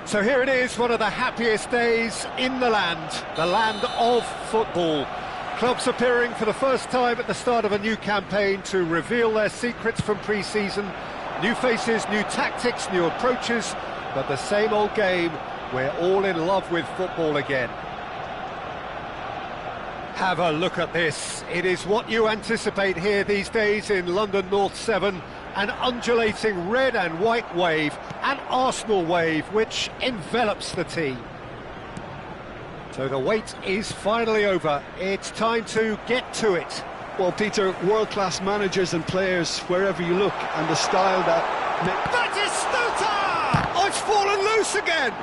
So here it is, one of the happiest days in the land of football. Clubs appearing for the first time at the start of a new campaign to reveal their secrets from pre-season. New faces, new tactics, new approaches, but the same old game. We're all in love with football again. Have a look at this. It is what you anticipate here these days in London North 7. An undulating red and white wave, an Arsenal wave, which envelops the team. So the wait is finally over. It's time to get to it. Well, Peter, world-class managers and players wherever you look, and the style that... Batistuta! Oh, it's fallen loose again!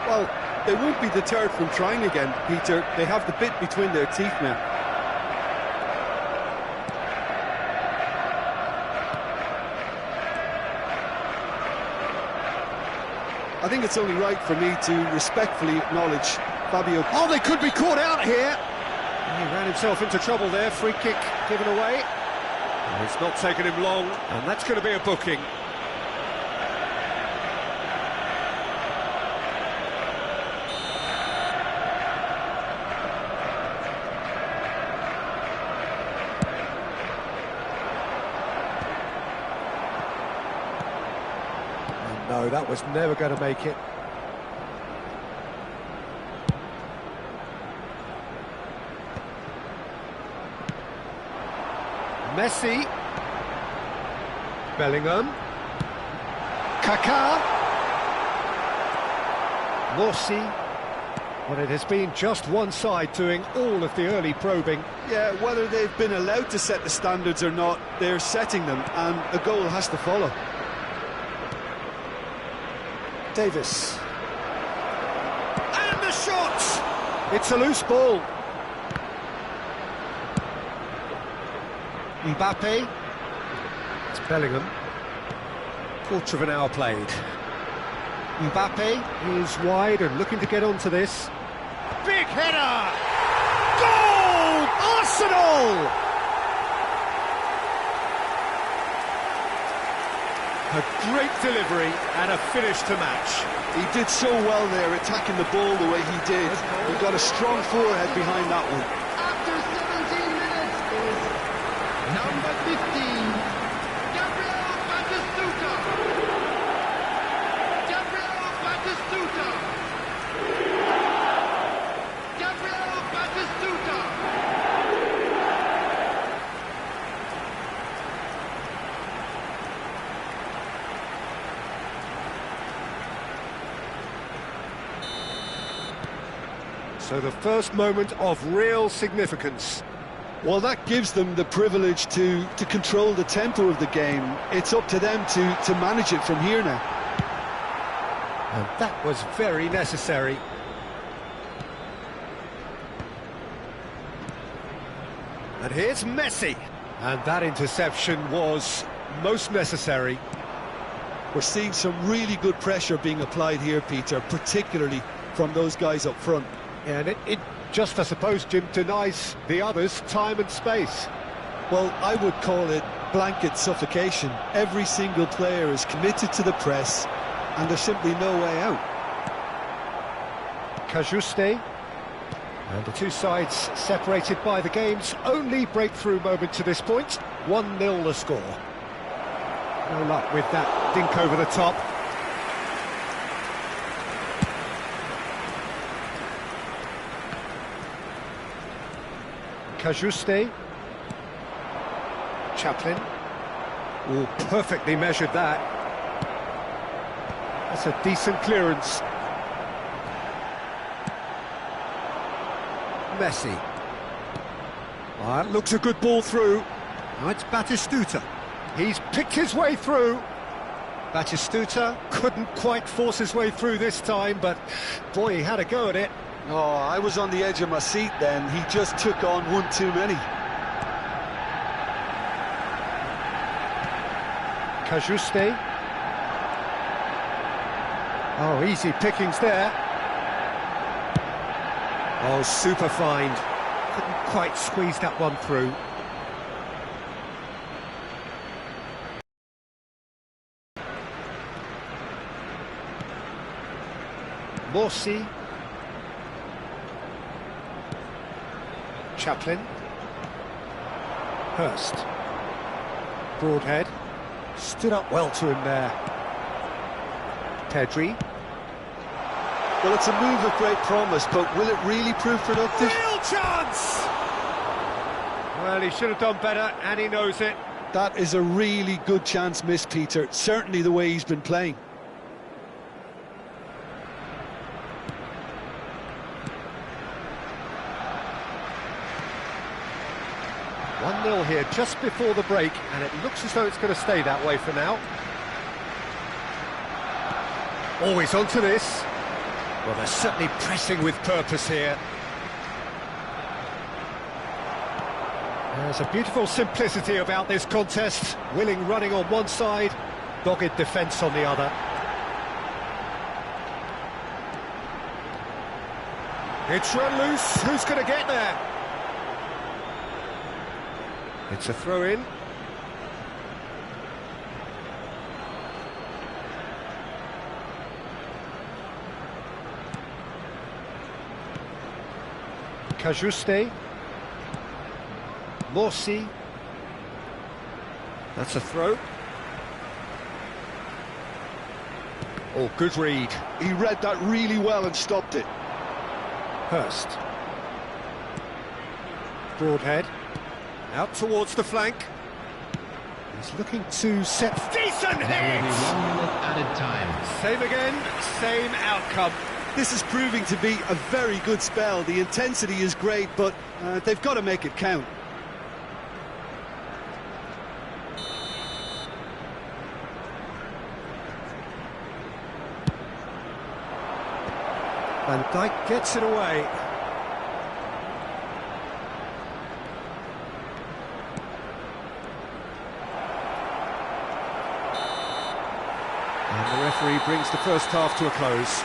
Well, they won't be deterred from trying again, Peter. They have the bit between their teeth now. I think it's only right for me to respectfully acknowledge Fabio. Oh, they could be caught out here. He ran himself into trouble there. Free kick given away. And it's not taken him long, and that's going to be a booking. No, that was never going to make it. Messi. Bellingham. Kaká. Morsi. Well, it has been just one side doing all of the early probing. Yeah, whether they've been allowed to set the standards or not, they're setting them, and a goal has to follow. Davis. And the shot! It's a loose ball. Mbappe. It's Bellingham. Quarter of an hour played. Mbappe is wide and looking to get onto this. Big header! Goal! Arsenal! A great delivery and a finish to match. He did so well there, attacking the ball the way he did. He got a strong forehead behind that one. After 17 minutes is number 15, Gabriel Batistuta. Gabriel Batistuta. Gabriel Batistuta. So the first moment of real significance. Well, that gives them the privilege to control the tempo of the game. It's up to them to manage it from here now. And that was very necessary. And here's Messi. And that interception was most necessary. We're seeing some really good pressure being applied here, Peter, particularly from those guys up front. And it just, I suppose, Jim, denies the others time and space. Well, I would call it blanket suffocation. Every single player is committed to the press, and there's simply no way out. Cajuste. And the two sides separated by the game's only breakthrough moment to this point. 1-0 the score. No luck with that dink over the top. Cajuste. Chaplin. Oh, perfectly measured that. That's a decent clearance. Messi. That looks a good ball through. Now it's Batistuta. He's picked his way through. Batistuta couldn't quite force his way through this time, but boy, he had a go at it. Oh, I was on the edge of my seat then. He just took on one too many. Cajuste. Oh, easy pickings there. Oh, super find. Couldn't quite squeeze that one through. Morsi. Chaplin. Hurst. Broadhead. Stood up well to him there. Pedri. Well, it's a move of great promise, but will it really prove productive? Real chance! Well, he should have done better, and he knows it. That is a really good chance missed, Peter. Certainly the way he's been playing. One 0 here just before the break, and it looks as though it's going to stay that way for now. Always onto this. Well, they're certainly pressing with purpose here. There's a beautiful simplicity about this contest. Willing running on one side, dogged defence on the other. It's run loose. Who's going to get there? It's a throw-in. Cajuste. Morsi. That's a throw. Oh, good read. He read that really well and stopped it. Hurst. Broadhead. Out towards the flank. He's looking to set... Decent hit! Added time. Same again, same outcome. This is proving to be a very good spell. The intensity is great, but they've got to make it count. Van Dijk gets it away. And the referee brings the first half to a close.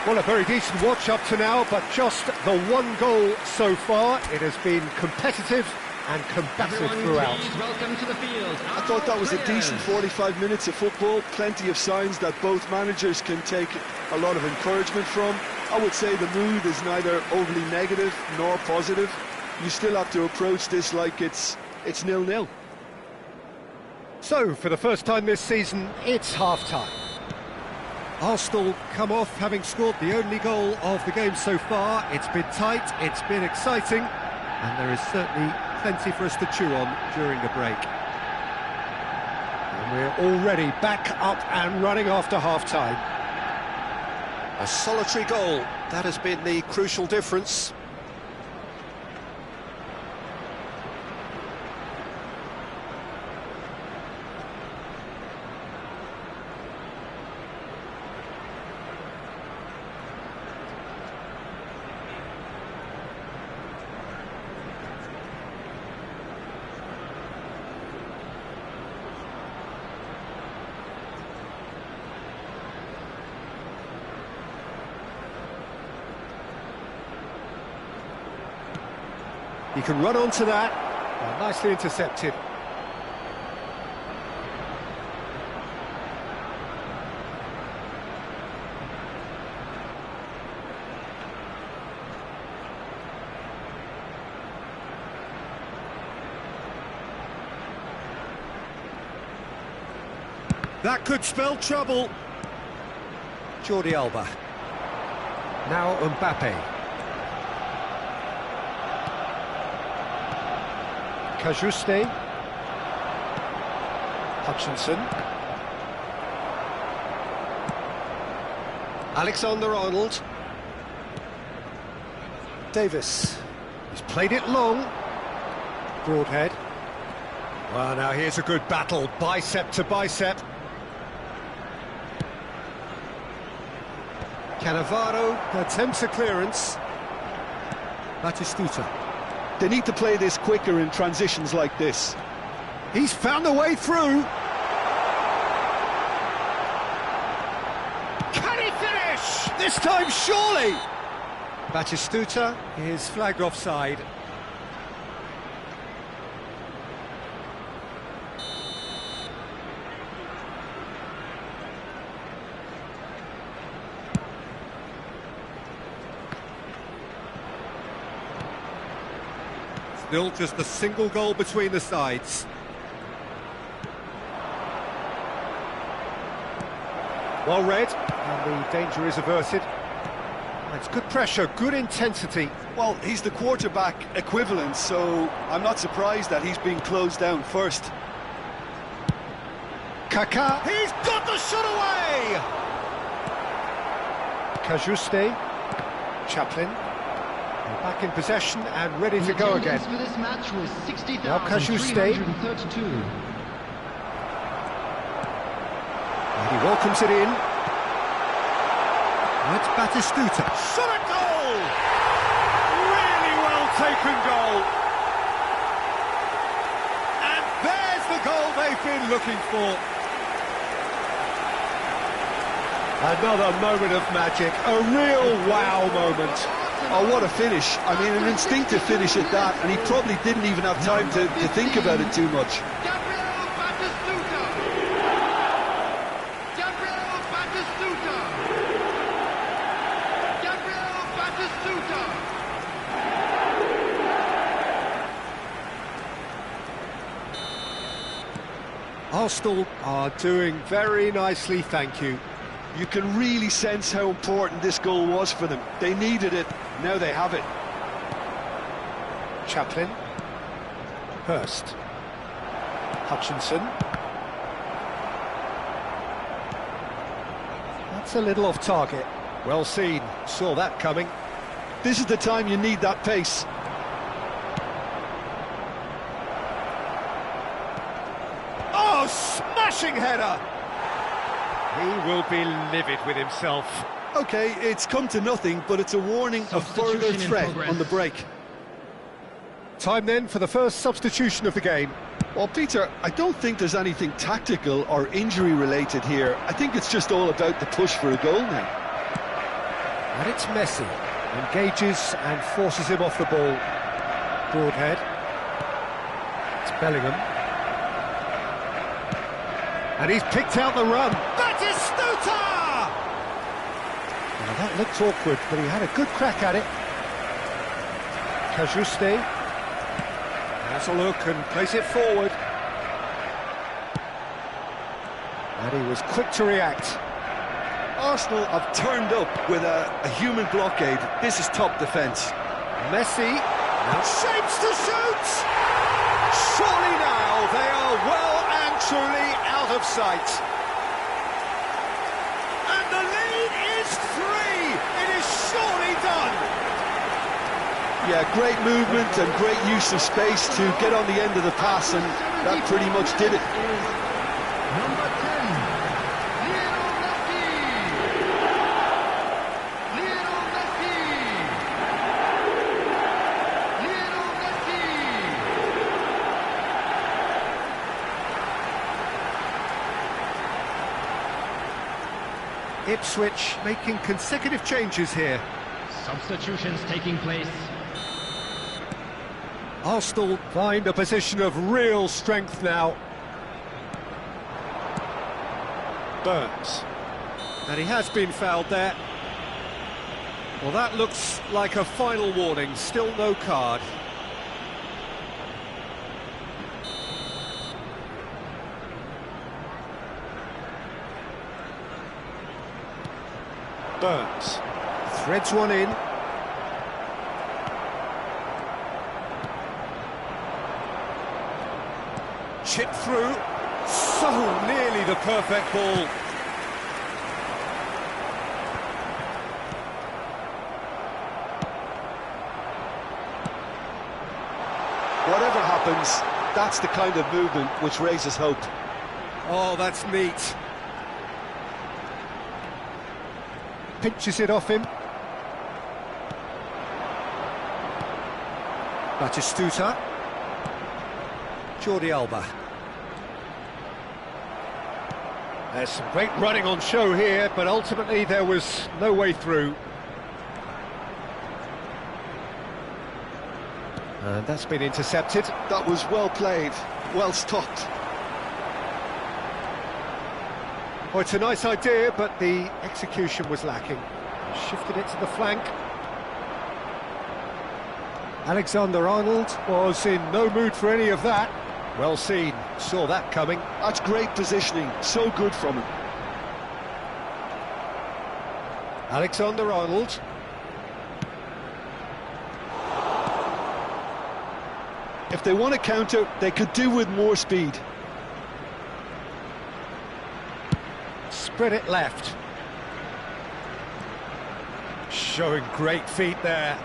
Well, a very decent watch up to now, but just the one goal so far. It has been competitive and combative throughout. Welcome to the field. I thought that was a decent 45 minutes of football. Plenty of signs that both managers can take a lot of encouragement from. I would say the mood is neither overly negative nor positive. You still have to approach this like it's 0-0. So, for the first time this season, it's half-time. Arsenal come off having scored the only goal of the game so far. It's been tight, it's been exciting, and there is certainly plenty for us to chew on during the break. And we're already back up and running after half-time. A solitary goal, that has been the crucial difference. He can run onto that. Oh, nicely intercepted. That could spell trouble. Jordi Alba. Now Mbappe. Kajuste, Hutchinson, Alexander-Arnold, Davis, he's played it long, Broadhead, well now here's a good battle, bicep to bicep, Cannavaro attempts a clearance, Batistuta. They need to play this quicker in transitions like this. He's found a way through. Can he finish? This time, surely. Batistuta is flagged offside. Still just a single goal between the sides. Well read, and the danger is averted. It's good pressure, good intensity. Well, he's the quarterback equivalent, so I'm not surprised that he's been closed down first. Kaká, he's got the shot away! Kajuste, Chaplin. Back in possession and ready to go again. For this match was Now Kajuste. 60,332. And he welcomes it in. That's Batistuta. Shot at goal! Really well taken goal. And there's the goal they've been looking for. Another moment of magic, a real wow moment. Oh, what a finish. I mean, an instinctive finish at that, and he probably didn't even have time to think about it too much. Gabriel Batistuta. Gabriel Batistuta. Gabriel Batistuta. Arsenal are doing very nicely, thank you. You can really sense how important this goal was for them. They needed it, now they have it. Chaplin, Hurst, Hutchinson. That's a little off target. Well seen, saw that coming. This is the time you need that pace. Oh, smashing header! He will be livid with himself. OK, it's come to nothing, but it's a warning of further threat on the break. Time then for the first substitution of the game. Well, Peter, I don't think there's anything tactical or injury related here. I think it's just all about the push for a goal now. And it's Messi. Engages and forces him off the ball. Broadhead. It's Bellingham. And he's picked out the run. Batistuta! Now that looked awkward, but he had a good crack at it. Cajuste. Has a look and plays it forward. And he was quick to react. Arsenal have turned up with a human blockade. This is top defence. Messi. Shapes to shoot! Surely now they are well and truly out of sight. And the lead is 3. It is surely done. Yeah, great movement and great use of space to get on the end of the pass, and that pretty much did it. Number 10, Lionel Messi. Lionel Messi. Lionel Messi. Ipswich making consecutive changes here. Substitutions taking place. Arsenal find a position of real strength now. Burns. And he has been fouled there. Well, that looks like a final warning. Still no card. Burns. Threads one in. Chip through. So nearly the perfect ball. Whatever happens, that's the kind of movement which raises hope. Oh, that's neat. Pinches it off him. Batistuta. Jordi Alba. There's some great running on show here, but ultimately there was no way through. And that's been intercepted. That was well played, well stopped. Oh, it's a nice idea, but the execution was lacking. Shifted it to the flank. Alexander-Arnold was in no mood for any of that. Well seen, saw that coming. That's great positioning, so good from him. Alexander-Arnold. If they want to counter, they could do with more speed. Spread it left. Showing great feet there.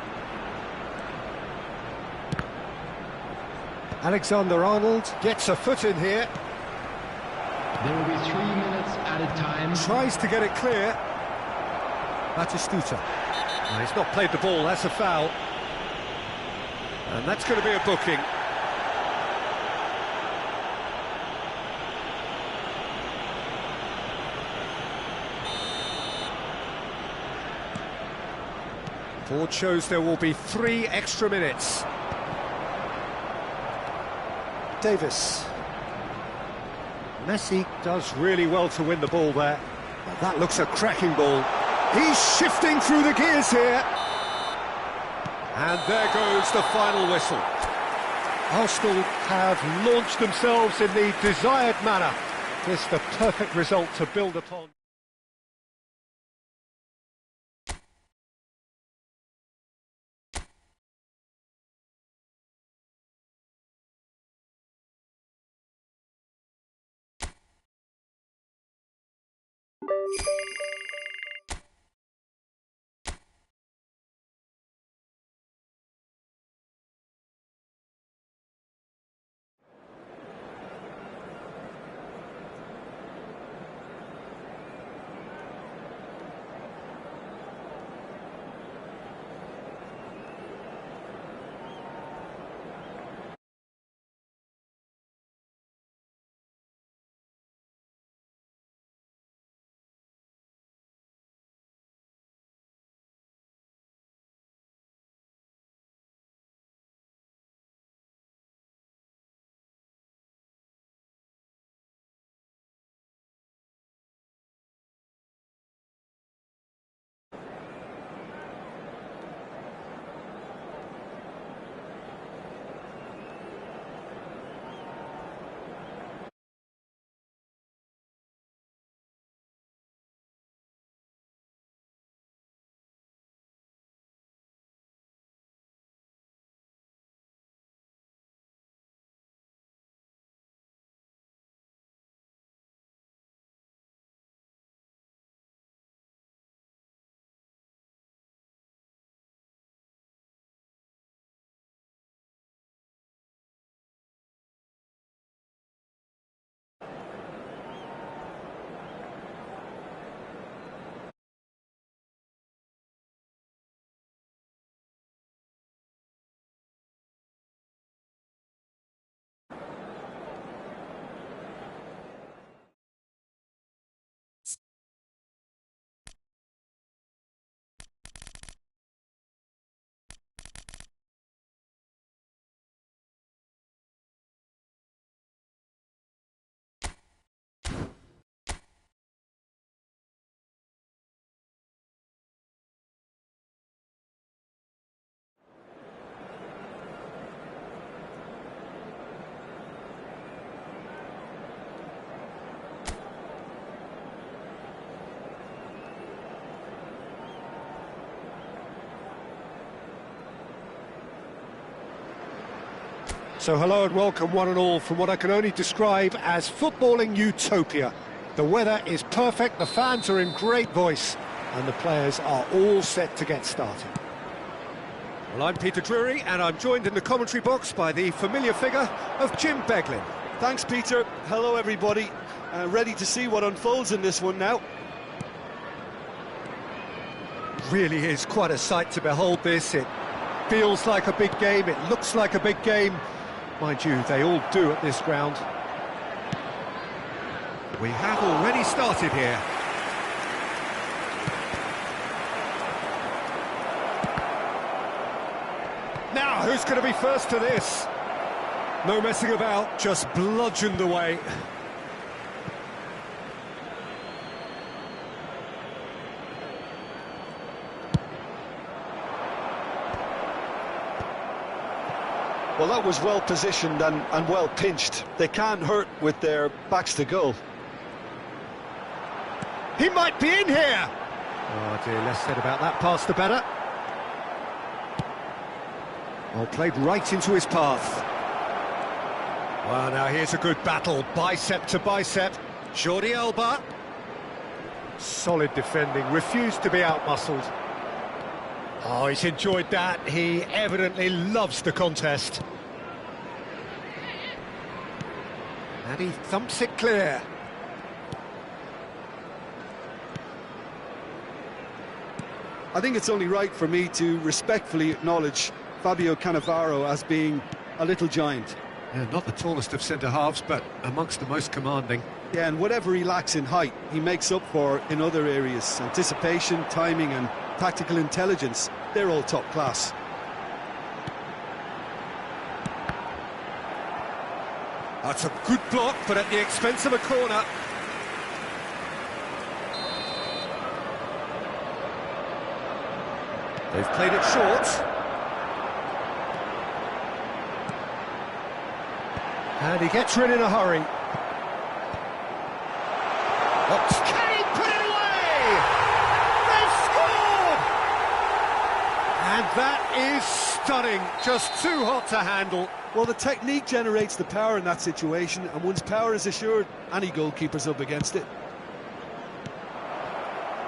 Alexander-Arnold gets a foot in here. There will be 3 minutes added time. Tries to get it clear. Batistuta. No, he's not played the ball, that's a foul. And that's going to be a booking. Board shows there will be 3 extra minutes. Davis. Messi does really well to win the ball there. But that looks a cracking ball. He's shifting through the gears here. And there goes the final whistle. Arsenal have launched themselves in the desired manner. It's the perfect result to build upon. So hello and welcome one and all from what I can only describe as footballing utopia. The weather is perfect, the fans are in great voice, and the players are all set to get started. Well, I'm Peter Drury, and I'm joined in the commentary box by the familiar figure of Jim Beglin. Thanks, Peter. Hello, everybody. Ready to see what unfolds in this one now. Really is quite a sight to behold this. It feels like a big game, it looks like a big game. Mind you, they all do at this ground. We have already started here. Now, who's going to be first to this? No messing about, just bludgeoned away. Well, that was well positioned and well pinched. They can't hurt with their backs to goal. He might be in here! Oh dear, less said about that pass the better. Well, played right into his path. Well, now here's a good battle, bicep to bicep. Jordi Alba. Solid defending, refused to be outmuscled. Oh, he's enjoyed that. He evidently loves the contest. And he thumps it clear. I think it's only right for me to respectfully acknowledge Fabio Cannavaro as being a little giant. Yeah, not the tallest of centre-halves, but amongst the most commanding. Yeah, and whatever he lacks in height, he makes up for in other areas. Anticipation, timing and tactical intelligence, they're all top class. That's a good block, but at the expense of a corner. They've played it short. And he gets rid in a hurry. Can he put it away? They've scored! And that is stunning, just too hot to handle. Well, the technique generates the power in that situation, and once power is assured, any goalkeeper's up against it.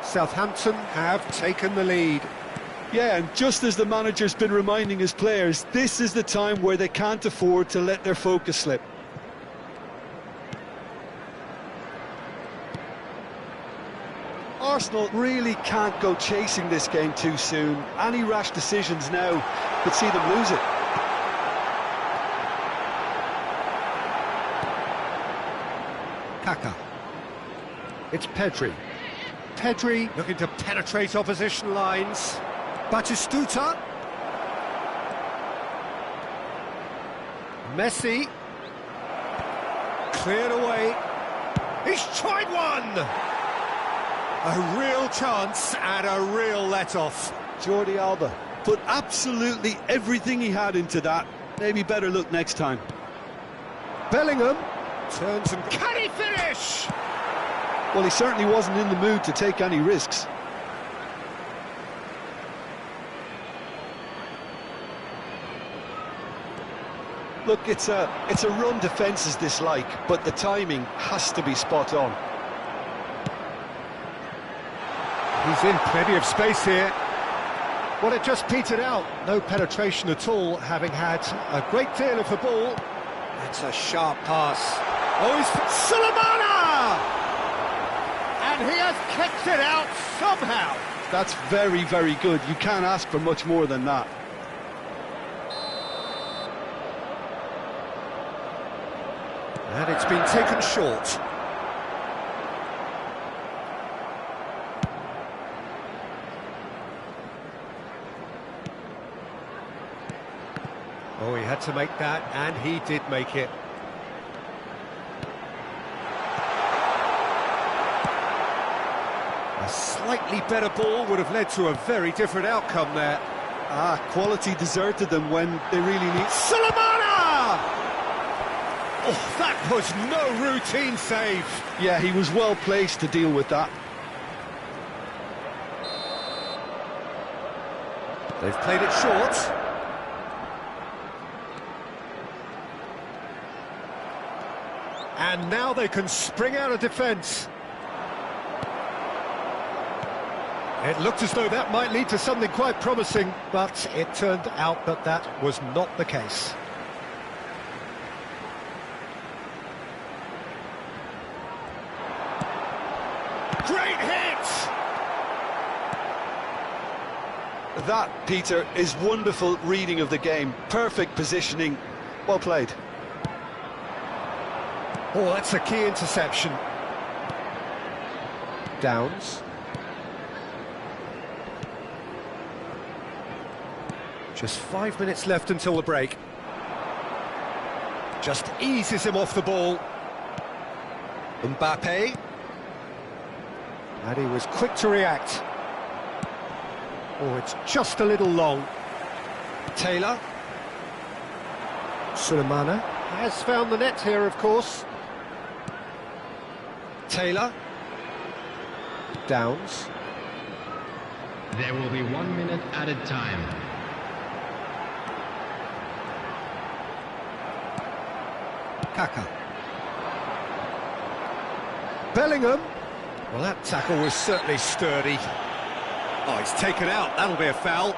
Southampton have taken the lead. Yeah, and just as the manager's been reminding his players, this is the time where they can't afford to let their focus slip. Arsenal really can't go chasing this game too soon. Any rash decisions now could see them lose it. Kaka. It's Pedri. Pedri looking to penetrate opposition lines. Batistuta. Messi. Cleared away. He's tried one! A real chance and a real let-off. Jordi Alba put absolutely everything he had into that. Maybe better look next time. Bellingham turns and can he finish? Well, he certainly wasn't in the mood to take any risks. Look, it's a run defence's dislike, but the timing has to be spot on. He's in plenty of space here. Well, it just petered out. No penetration at all, having had a great deal of the ball. It's a sharp pass. Oh, he's Sulemana! And he has kicked it out somehow. That's very, very good. You can't ask for much more than that. And it's been taken short. Oh, he had to make that, and he did make it. A slightly better ball would have led to a very different outcome there. Quality deserted them when they really need... Sulemana! Oh, that was no routine save. Yeah, he was well placed to deal with that. They've played it short. And now they can spring out of defence. It looked as though that might lead to something quite promising, but it turned out that that was not the case. Great hit! That, Peter, is wonderful reading of the game. Perfect positioning. Well played. Oh, that's a key interception. Downs. Just 5 minutes left until the break. Just eases him off the ball. Mbappe. And he was quick to react. Oh, it's just a little long. Taylor. Sulemana has found the net here, of course. Taylor. Downs. There will be 1 minute added time. Kaka. Bellingham. Well, that tackle was certainly sturdy. Oh, he's taken out. That'll be a foul.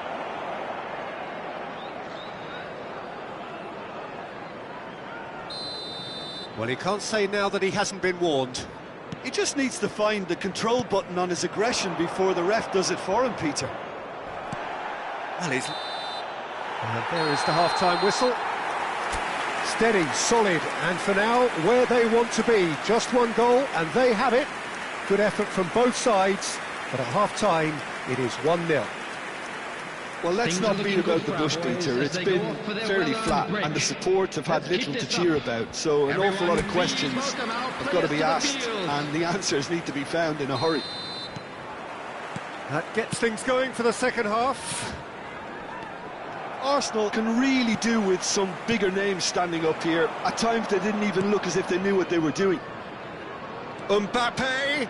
Well, he can't say now that he hasn't been warned. He just needs to find the control button on his aggression before the ref does it for him, Peter. Well, he's... And there is the half-time whistle. Steady, solid, and for now, where they want to be. Just one goal, and they have it. Good effort from both sides, but at half-time, it is 1-0. Well, let's not beat about the bush, Peter. It's been fairly flat, and the support have had little to cheer about, so an awful lot of questions have got to be asked, and the answers need to be found in a hurry. That gets things going for the second half. Arsenal can really do with some bigger names standing up here. At times they didn't even look as if they knew what they were doing. Mbappe!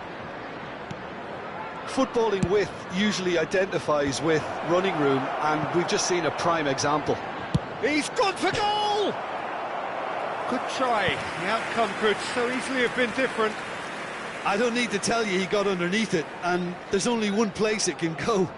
Footballing width usually identifies with running room, and we've just seen a prime example. He's gone for goal! Good try. The outcome could so easily have been different. I don't need to tell you he got underneath it, and there's only one place it can go.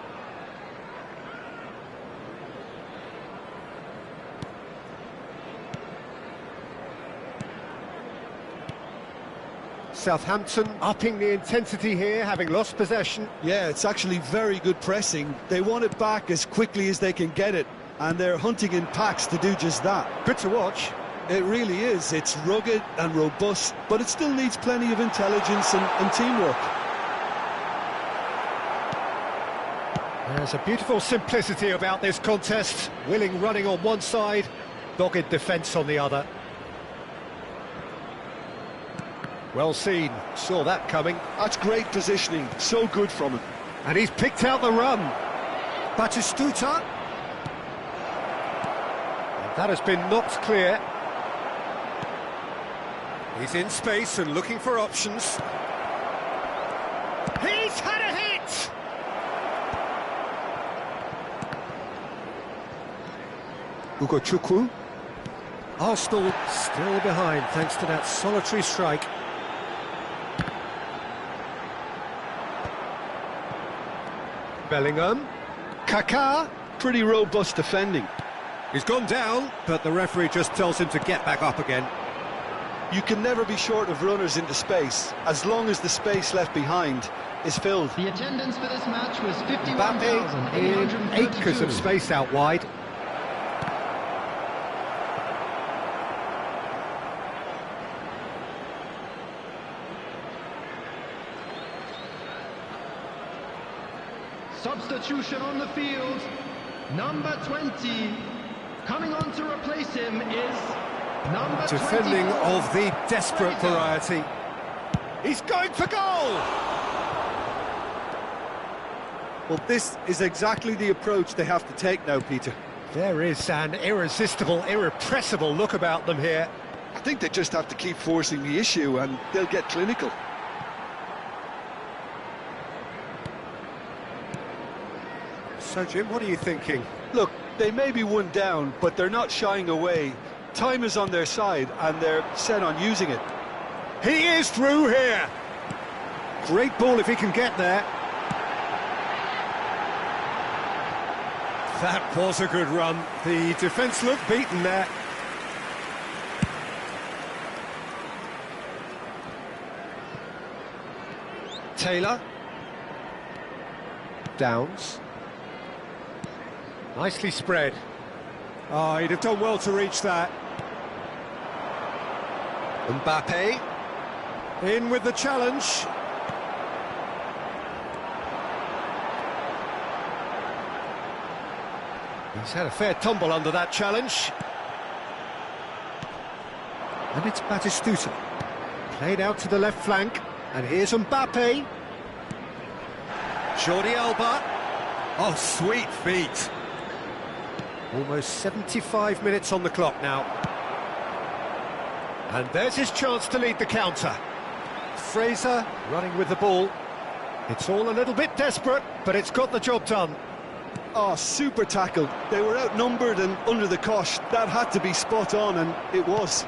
Southampton upping the intensity here, having lost possession. Yeah, it's actually very good pressing. They want it back as quickly as they can get it, and they're hunting in packs to do just that. Good to watch. It really is. It's rugged and robust, but it still needs plenty of intelligence and teamwork. There's a beautiful simplicity about this contest. Willing running on one side, dogged defence on the other. Well seen, saw that coming. That's great positioning, so good from him. And he's picked out the run. Batistuta. And that has been knocked clear. He's in space and looking for options. He's had a hit! Ugochukwu. Arsenal still behind thanks to that solitary strike. Bellingham. Kaká. Pretty robust defending. He's gone down, but the referee just tells him to get back up again. You can never be short of runners into space, as long as the space left behind is filled. The attendance for this match was Mbappe in acres of 51,832. space out wide. Substitution on the field. Number 20. Coming on to replace him is number Defending 24. of the desperate variety. He's going for goal! Well, this is exactly the approach they have to take now, Peter. There is an irresistible, irrepressible look about them here. I think they just have to keep forcing the issue and they'll get clinical. So, Jim, what are you thinking? Look, they may be one down, but they're not shying away. Time is on their side and they're set on using it. He is through here. Great ball if he can get there. That was a good run. The defence looked beaten there. Taylor. Downs. Nicely spread. Oh, he'd have done well to reach that. Mbappe. In with the challenge. He's had a fair tumble under that challenge. And it's Batistuta. Played out to the left flank. And here's Mbappe. Jordi Alba. Oh, sweet feet. Almost 75 minutes on the clock now. And there's his chance to lead the counter. Fraser running with the ball. It's all a little bit desperate, but it's got the job done. Oh, super tackle. They were outnumbered and under the cosh. That had to be spot on, and it was.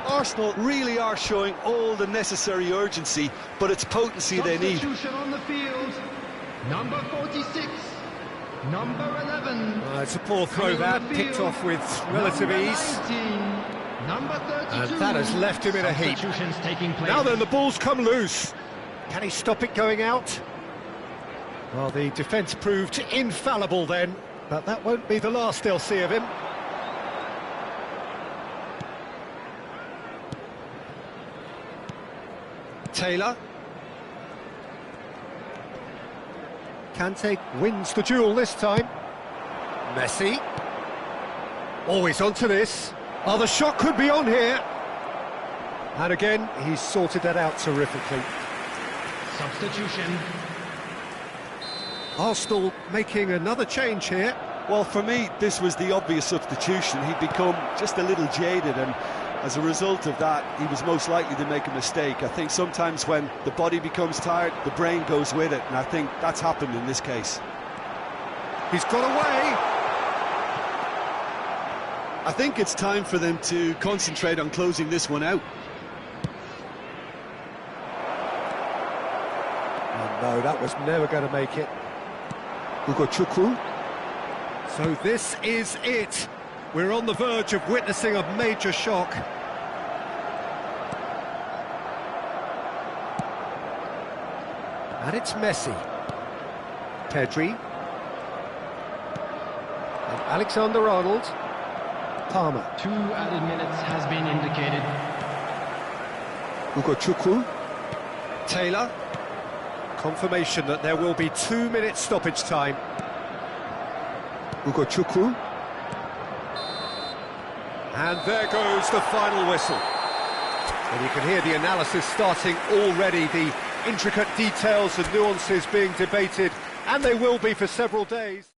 Arsenal really are showing all the necessary urgency, but it's potency they need. Substitution on the field. Number 46. Number 11. It's a poor throw that, picked off with relative Number ease. 19. Number 32. And that has left him in a heap. Substitutions taking place. Now then, the ball's come loose. Can he stop it going out? Well, the defence proved infallible then, but that won't be the last they'll see of him. Taylor. Kante wins the duel this time. Messi. Always onto this. Oh, the shot could be on here. And again, he's sorted that out terrifically. Substitution. Arsenal making another change here. Well, for me, this was the obvious substitution. He'd become just a little jaded, and as a result of that, he was most likely to make a mistake. I think sometimes when the body becomes tired, the brain goes with it, and I think that's happened in this case. He's got away. I think it's time for them to concentrate on closing this one out. Oh, no, that was never going to make it. Chukwu. So this is it. We're on the verge of witnessing a major shock. And it's Messi. Pedri. And Alexander-Arnold. Palmer. 2 added minutes has been indicated. Chukwu. Taylor. Confirmation that there will be 2 minutes stoppage time. Chukwu. And there goes the final whistle. And you can hear the analysis starting already, the intricate details and nuances being debated, and they will be for several days.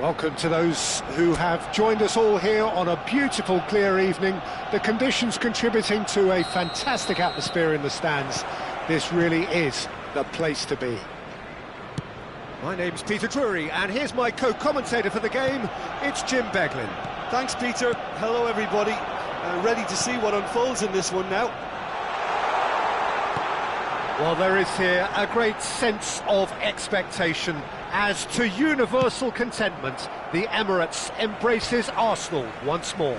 Welcome to those who have joined us all here on a beautiful, clear evening. The conditions contributing to a fantastic atmosphere in the stands. This really is the place to be. My name's Peter Drury, and here's my co-commentator for the game. It's Jim Beglin. Thanks, Peter. Hello, everybody. Ready to see what unfolds in this one now. Well, there is here a great sense of expectation. As to universal contentment, the Emirates embraces Arsenal once more.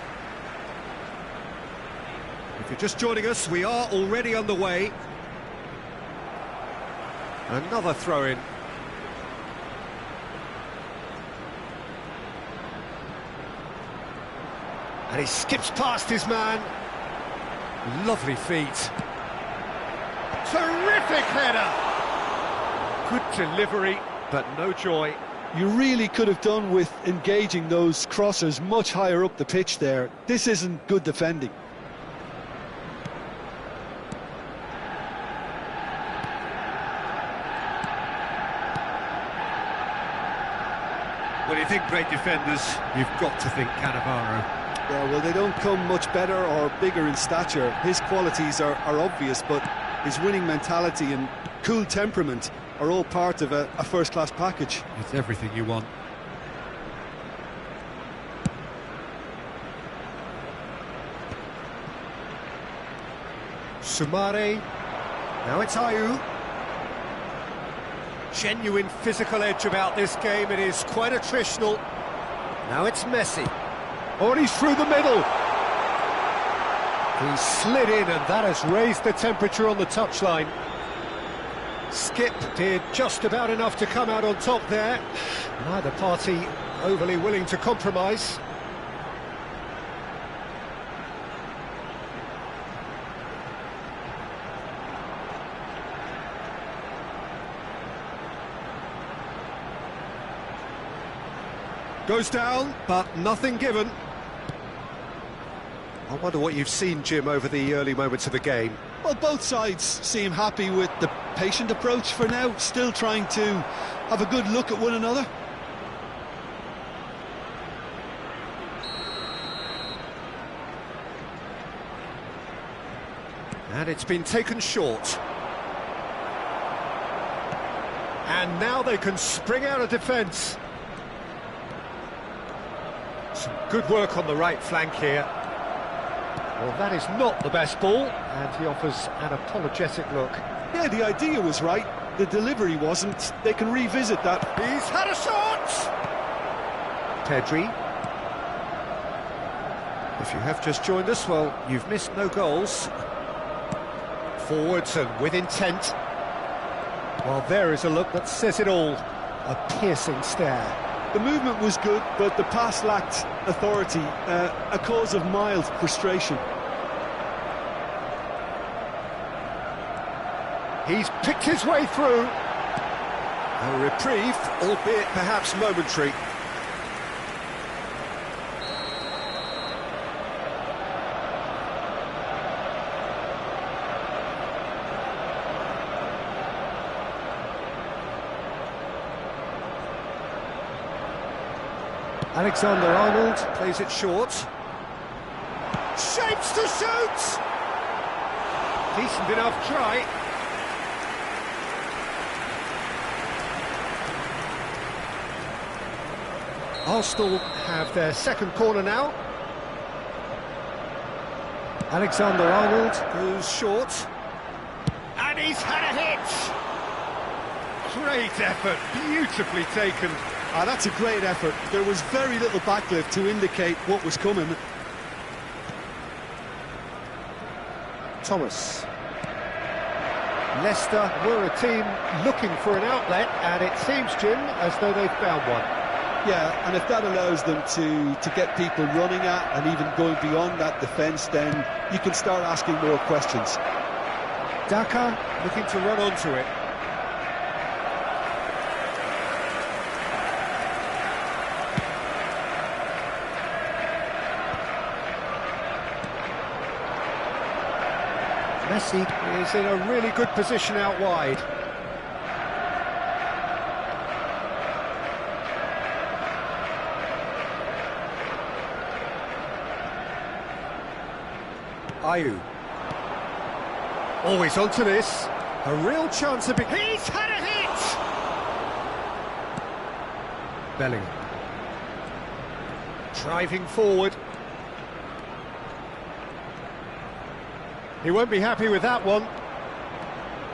If you're just joining us, we are already underway. Another throw-in. And he skips past his man. Lovely feet. Terrific header! Good delivery, but no joy. You really could have done with engaging those crossers much higher up the pitch there. This isn't good defending. When you think great defenders, you've got to think Cannavaro. Yeah, well, they don't come much better or bigger in stature. His qualities are obvious, but his winning mentality and cool temperament are all part of a first-class package. It's everything you want. Sumare. Now it's Ayew. Genuine physical edge about this game. It is quite attritional. Now it's Messi. Oh, and he's through the middle. He slid in, and that has raised the temperature on the touchline. Skip did just about enough to come out on top there. Neither party overly willing to compromise. Goes down, but nothing given. I wonder what you've seen, Jim, over the early moments of the game. Well, both sides seem happy with the patient approach for now, still trying to have a good look at one another. And it's been taken short. And now they can spring out of defence. Some good work on the right flank here. Well, that is not the best ball, and he offers an apologetic look. Yeah, the idea was right, the delivery wasn't. They can revisit that. He's had a shot! Pedri. If you have just joined us, well, you've missed no goals. Forwards and with intent. Well, there is a look that says it all. A piercing stare. The movement was good, but the pass lacked authority, a cause of mild frustration. He's picked his way through. A reprieve, albeit perhaps momentary. Alexander-Arnold plays it short. Shapes to shoot! Decent enough try. Arsenal have their second corner now. Alexander-Arnold goes short. And he's had a hit! Great effort, beautifully taken. Ah, that's a great effort. There was very little backlift to indicate what was coming. Thomas. Leicester were a team looking for an outlet, and it seems, Jim, as though they've found one. Yeah, and if that allows them to get people running at and even going beyond that defence, then you can start asking more questions. Daka looking to run onto it. Messi is in a really good position out wide. Ayew. Always onto this. A real chance of... He's had a hit! Bellingham. Driving forward. He won't be happy with that one.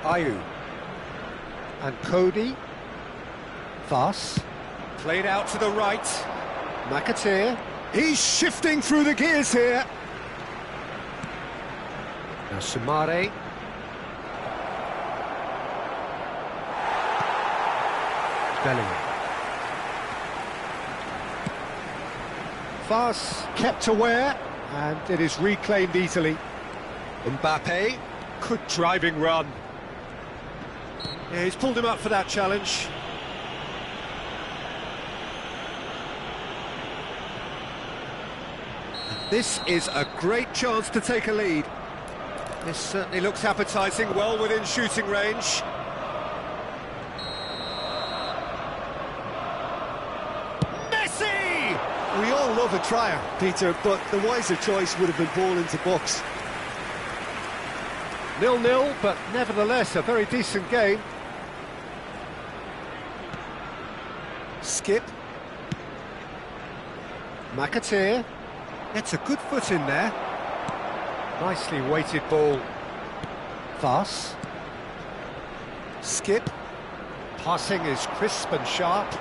Ayew. And Cody. Voss. Played out to the right. McAteer. He's shifting through the gears here. Now Sumare. Bellingham. Voss kept aware, and it is reclaimed easily. Mbappe. Good driving run. Yeah, he's pulled him up for that challenge. This is a great chance to take a lead. This certainly looks appetising, well within shooting range. Messi! We all love a trier, Peter, but the wiser choice would have been ball into box. 0-0, but nevertheless a very decent game. Skip. McAteer. Gets a good foot in there. Nicely weighted ball. Voss. Skip. Passing is crisp and sharp.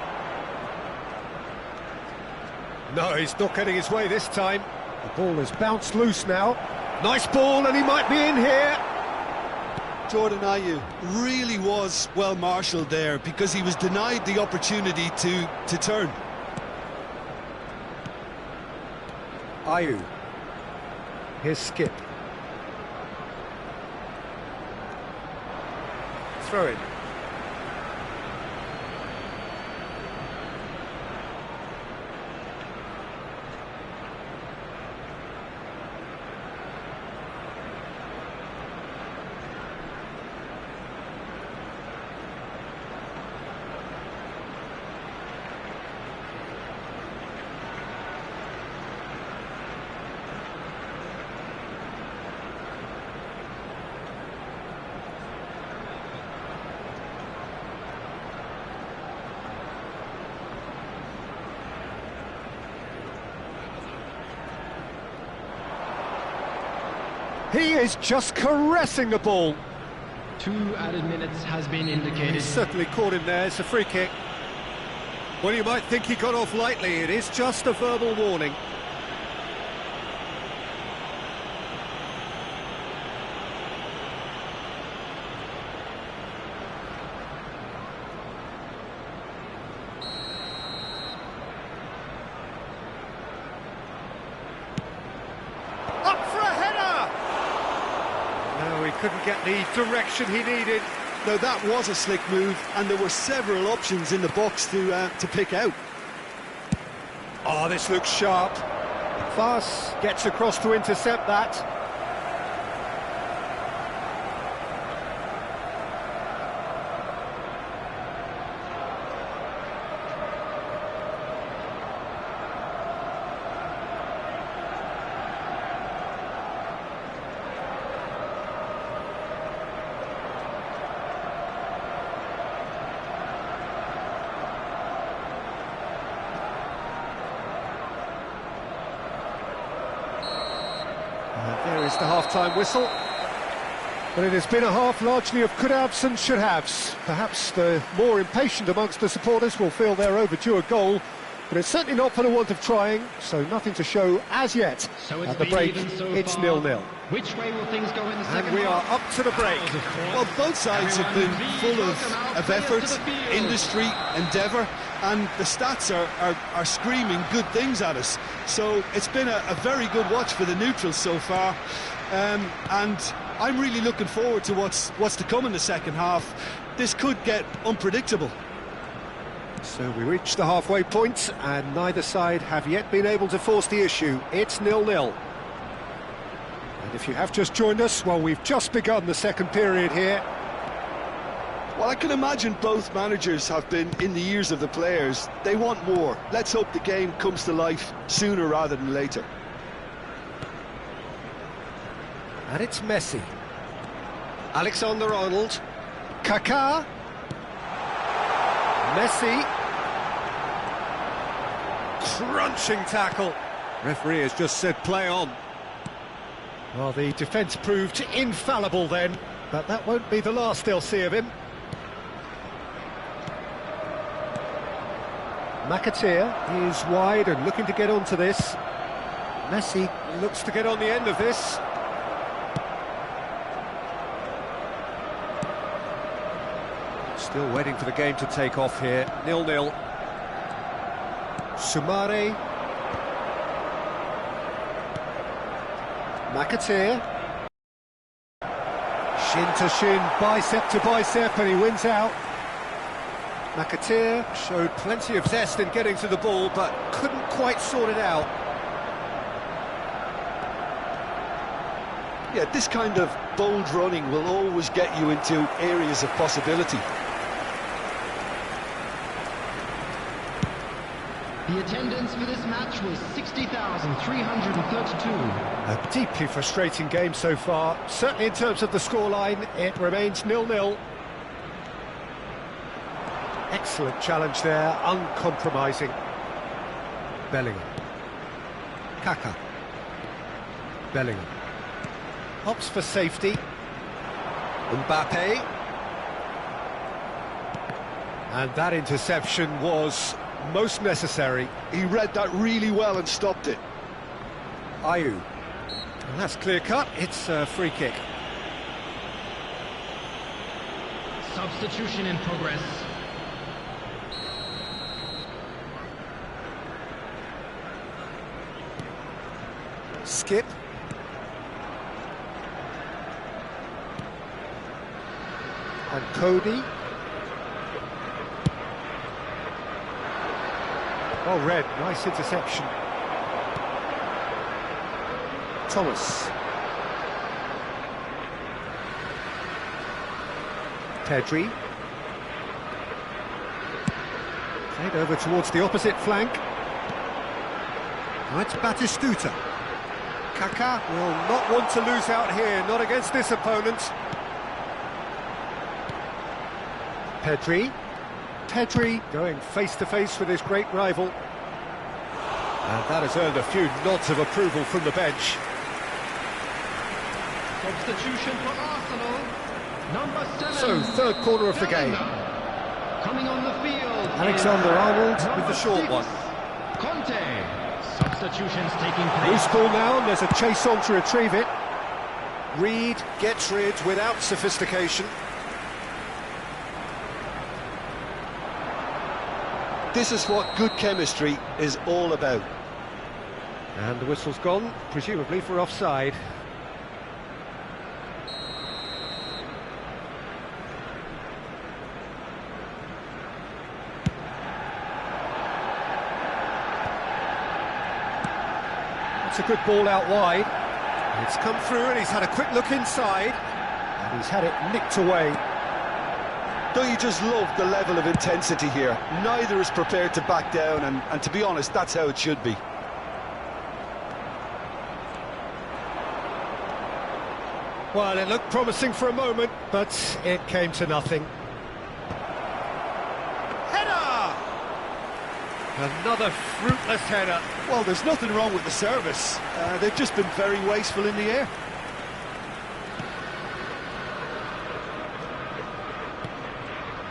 No, he's not getting his way this time. The ball has bounced loose now. Nice ball, and he might be in here. Jordan Ayew really was well marshalled there because he was denied the opportunity to turn. Ayew. Here's Skip. Throw it. He is just caressing the ball. 2 added minutes has been indicated. He's certainly caught him there. It's a free kick. Well, you might think he got off lightly. It is just a verbal warning. Couldn't get the direction he needed. Now that was a slick move, and there were several options in the box to pick out. Oh, this looks sharp. Voss gets across to intercept that. There is the half-time whistle. But it has been a half largely of could-haves and should-haves. Perhaps the more impatient amongst the supporters will feel they're overdue a goal, but it's certainly not for the want of trying, so nothing to show as yet. So it's at the break, it's 0-0. Which way will things go in the second And we are half? up to the break. Well, both sides have been full of effort, industry, endeavour, and the stats are screaming good things at us. So it's been a very good watch for the neutrals so far, and I'm really looking forward to what's to come in the second half. This could get unpredictable. So we reach the halfway point, and neither side have yet been able to force the issue. It's 0-0. And if you have just joined us, well, we've just begun the second period here. Well, I can imagine both managers have been in the ears of the players. They want more. Let's hope the game comes to life sooner rather than later. And it's Messi. Alexander-Arnold. Kaká. Messi. Crunching tackle. Referee has just said play on. Well, the defence proved infallible then, but that won't be the last they'll see of him. McAteer is wide and looking to get onto this. Messi looks to get on the end of this. Still waiting for the game to take off here. 0-0. Sumare. McAteer. Shin to shin, bicep to bicep, and he wins out. McAteer showed plenty of zest in getting to the ball, but couldn't quite sort it out. Yeah, this kind of bold running will always get you into areas of possibility. The attendance for this match was 60,332. A deeply frustrating game so far. Certainly in terms of the scoreline, it remains 0-0. Excellent challenge there, uncompromising. Bellingham. Kaká. Bellingham. Opts for safety. Mbappe. And that interception was most necessary. He read that really well and stopped it. Ayew. And that's clear cut, it's a free kick. Substitution in progress. Skip. And Cody. Oh, Red, nice interception. Thomas. Pedri. Played over towards the opposite flank. Now it's Batistuta. Kaká will not want to lose out here, not against this opponent. Pedri. Pedri going face-to-face with his great rival. And that has earned a few nods of approval from the bench. Substitution for Arsenal. Number 7. So, third quarter of the game. Coming on the field. Alexander-Arnold with the short one. Conte. Substitutions taking place. Loose ball now, and there's a chase on to retrieve it. Reed gets rid without sophistication. This is what good chemistry is all about. And the whistle's gone, presumably for offside. That's a good ball out wide. It's come through and he's had a quick look inside. And he's had it nicked away. Don't you just love the level of intensity here? Neither is prepared to back down, and to be honest, that's how it should be. Well, it looked promising for a moment, but it came to nothing. Header! Another fruitless header. Well, there's nothing wrong with the service. They've just been very wasteful in the air.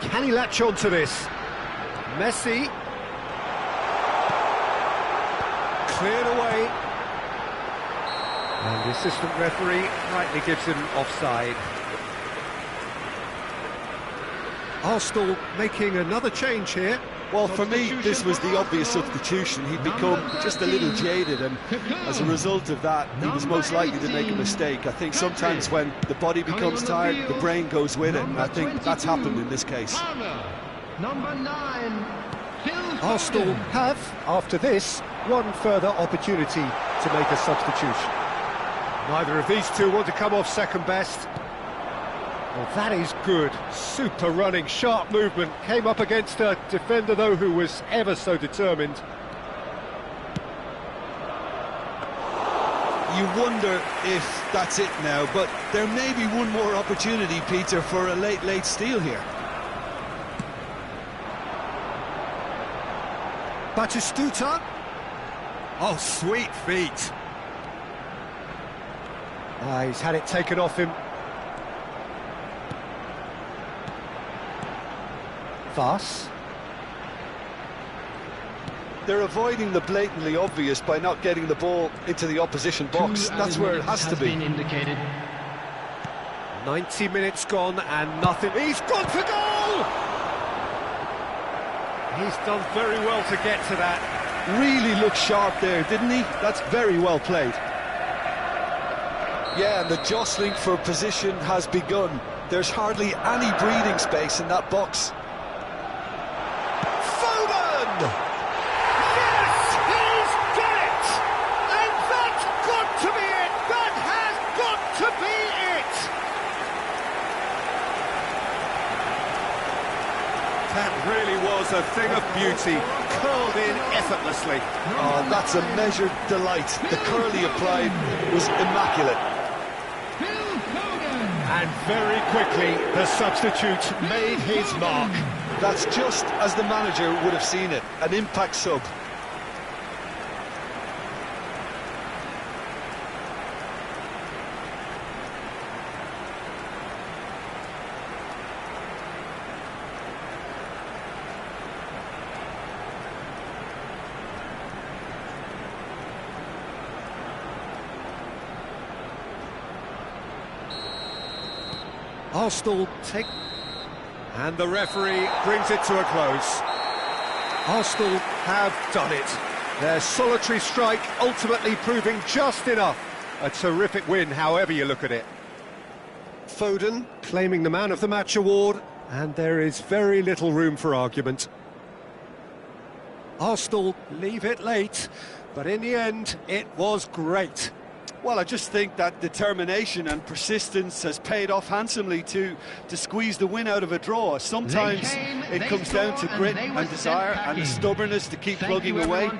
Can he latch on to this? Messi. Cleared away. And the assistant referee rightly gives him offside. Arsenal making another change here. Well, for me, this was the obvious substitution. He'd become just a little jaded, and as a result of that, he was most likely to make a mistake. I think sometimes when the body becomes tired, the brain goes with it, and I think that's happened in this case. Number 9. Arsenal have, after this, one further opportunity to make a substitution. Neither of these two want to come off second best. Well, that is good. Super running, sharp movement. Came up against a defender, though, who was ever so determined. you wonder if that's it now, but there may be one more opportunity, Peter, for a late steal here. Batistuta. Oh, sweet feet. He's had it taken off him. Voss. They're avoiding the blatantly obvious by not getting the ball into the opposition box. That's where it has to be. Indicated. 90 minutes gone and nothing. He's gone for goal! He's done very well to get to that. Really looked sharp there, didn't he? That's very well played. Yeah, and the jostling for position has begun. There's hardly any breathing space in that box. Foden! Yes, he's done it! And that's got to be it! That has got to be it! That really was a thing of beauty, curled in effortlessly. Oh, that's a measured delight. The curl he applied was immaculate. And very quickly, the substitute made his mark. That's just as the manager would have seen it, an impact sub. Arsenal take... And the referee brings it to a close. Arsenal have done it. Their solitary strike ultimately proving just enough. A terrific win, however you look at it. Foden claiming the Man of the Match award, and there is very little room for argument. Arsenal leave it late, but in the end, it was great. Well, I just think that determination and persistence has paid off handsomely to squeeze the win out of a draw. Sometimes it comes down to grit and desire and the stubbornness to keep plugging away.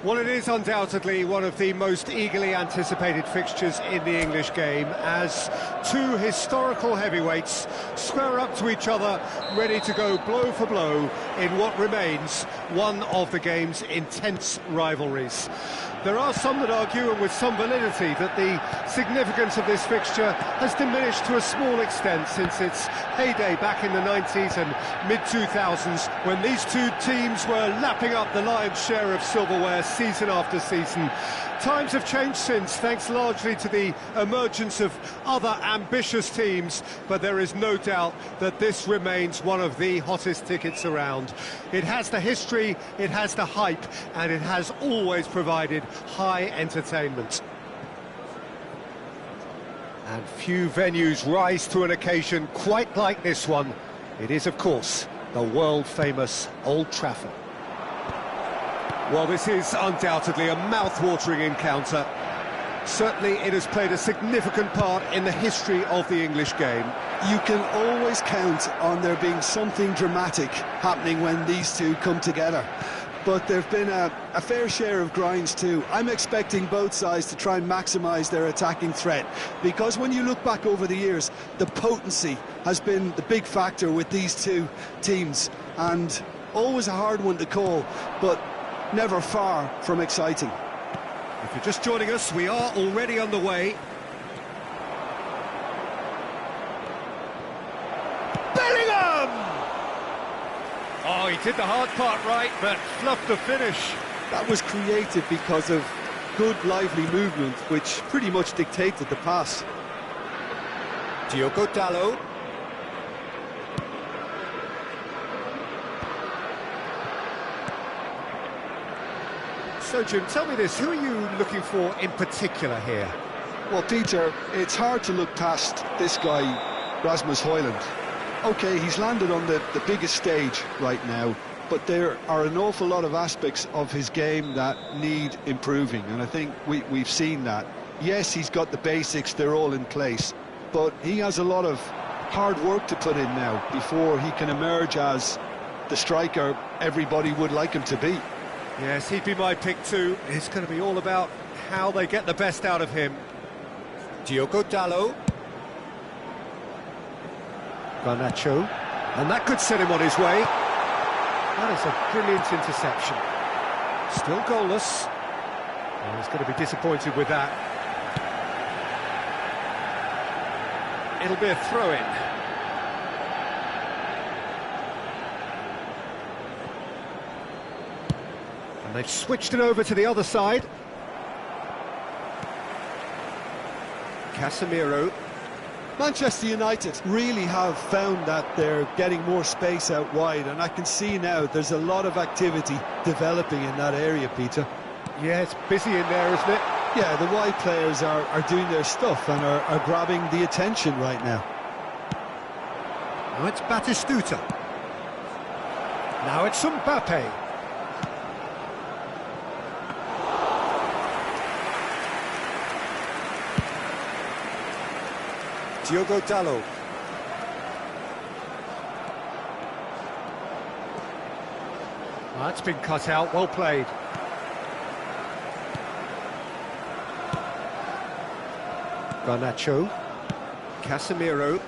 Well, it is undoubtedly one of the most eagerly anticipated fixtures in the English game, as two historical heavyweights square up to each other, ready to go blow for blow in what remains one of the game's intense rivalries. There are some that argue, and with some validity, that the significance of this fixture has diminished to a small extent since its heyday back in the 90s and mid-2000s, when these two teams were lapping up the lion's share of silverware season after season. Times have changed since, thanks largely to the emergence of other ambitious teams, but there is no doubt that this remains one of the hottest tickets around. It has the history, it has the hype, and it has always provided high entertainment. And few venues rise to an occasion quite like this one. It is, of course, the world-famous Old Trafford. Well, this is undoubtedly a mouth-watering encounter. Certainly it has played a significant part in the history of the English game. You can always count on there being something dramatic happening when these two come together. But there have been a fair share of grinds too. I'm expecting both sides to try and maximise their attacking threat, because when you look back over the years, the potency has been the big factor with these two teams, and always a hard one to call, but never far from exciting. If you're just joining us, we are already underway. Bellingham! Oh, he did the hard part right, but fluffed the finish. That was created because of good, lively movement, which pretty much dictated the pass. Diogo Dalot. So, Jim, tell me this, who are you looking for in particular here? Well, Peter, it's hard to look past this guy, Rasmus Højlund. OK, he's landed on the biggest stage right now, but there are an awful lot of aspects of his game that need improving, and I think we've seen that. Yes, he's got the basics, they're all in place, but he has a lot of hard work to put in now before he can emerge as the striker everybody would like him to be. Yes, he'd be my pick too. It's going to be all about how they get the best out of him. Diogo Dalot. Garnacho. And that could set him on his way. That is a brilliant interception. Still goalless. Oh, he's going to be disappointed with that. It'll be a throw-in. And they've switched it over to the other side. Casemiro. Manchester United really have found that they're getting more space out wide, and I can see now there's a lot of activity developing in that area, Peter. Yeah, it's busy in there, isn't it? Yeah, the wide players are doing their stuff and are grabbing the attention right now. Now it's Batistuta. Now it's Mbappe. Diogo Dalot. That's been cut out, well played. Garnacho. Casemiro.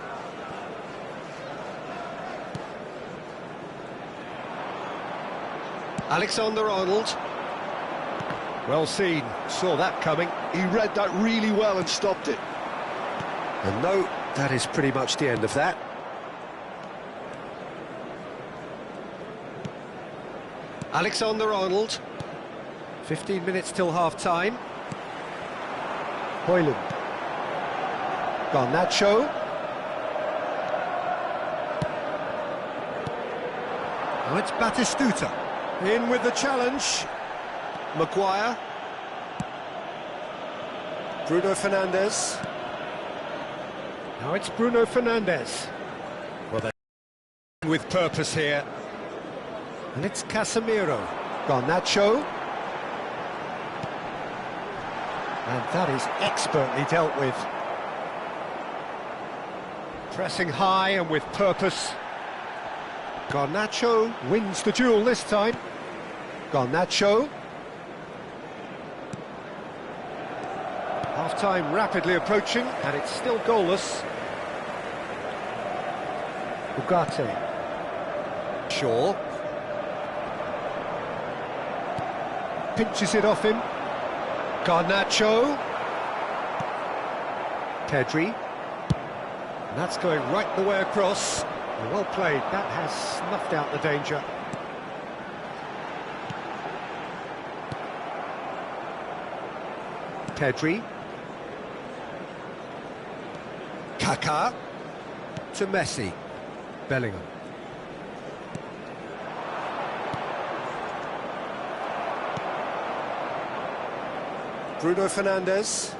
Alexander-Arnold. Well seen, saw that coming. He read that really well and stopped it. And no, that is pretty much the end of that. Alexander-Arnold. 15 minutes till half-time. Højlund. Garnacho. Now it's Batistuta. In with the challenge. Maguire. Bruno Fernandes. Now it's Bruno Fernandes. Well, they're with purpose here. And it's Casemiro. Garnacho. And that is expertly dealt with. Pressing high and with purpose. Garnacho wins the duel this time. Garnacho. Half-time rapidly approaching, and it's still goalless. Ugarte. Shaw. Pinches it off him. Garnacho. Pedri. And that's going right the way across. Well played, that has snuffed out the danger. Pedri. Kaká. To Messi. Bellingham. Bruno Fernandes.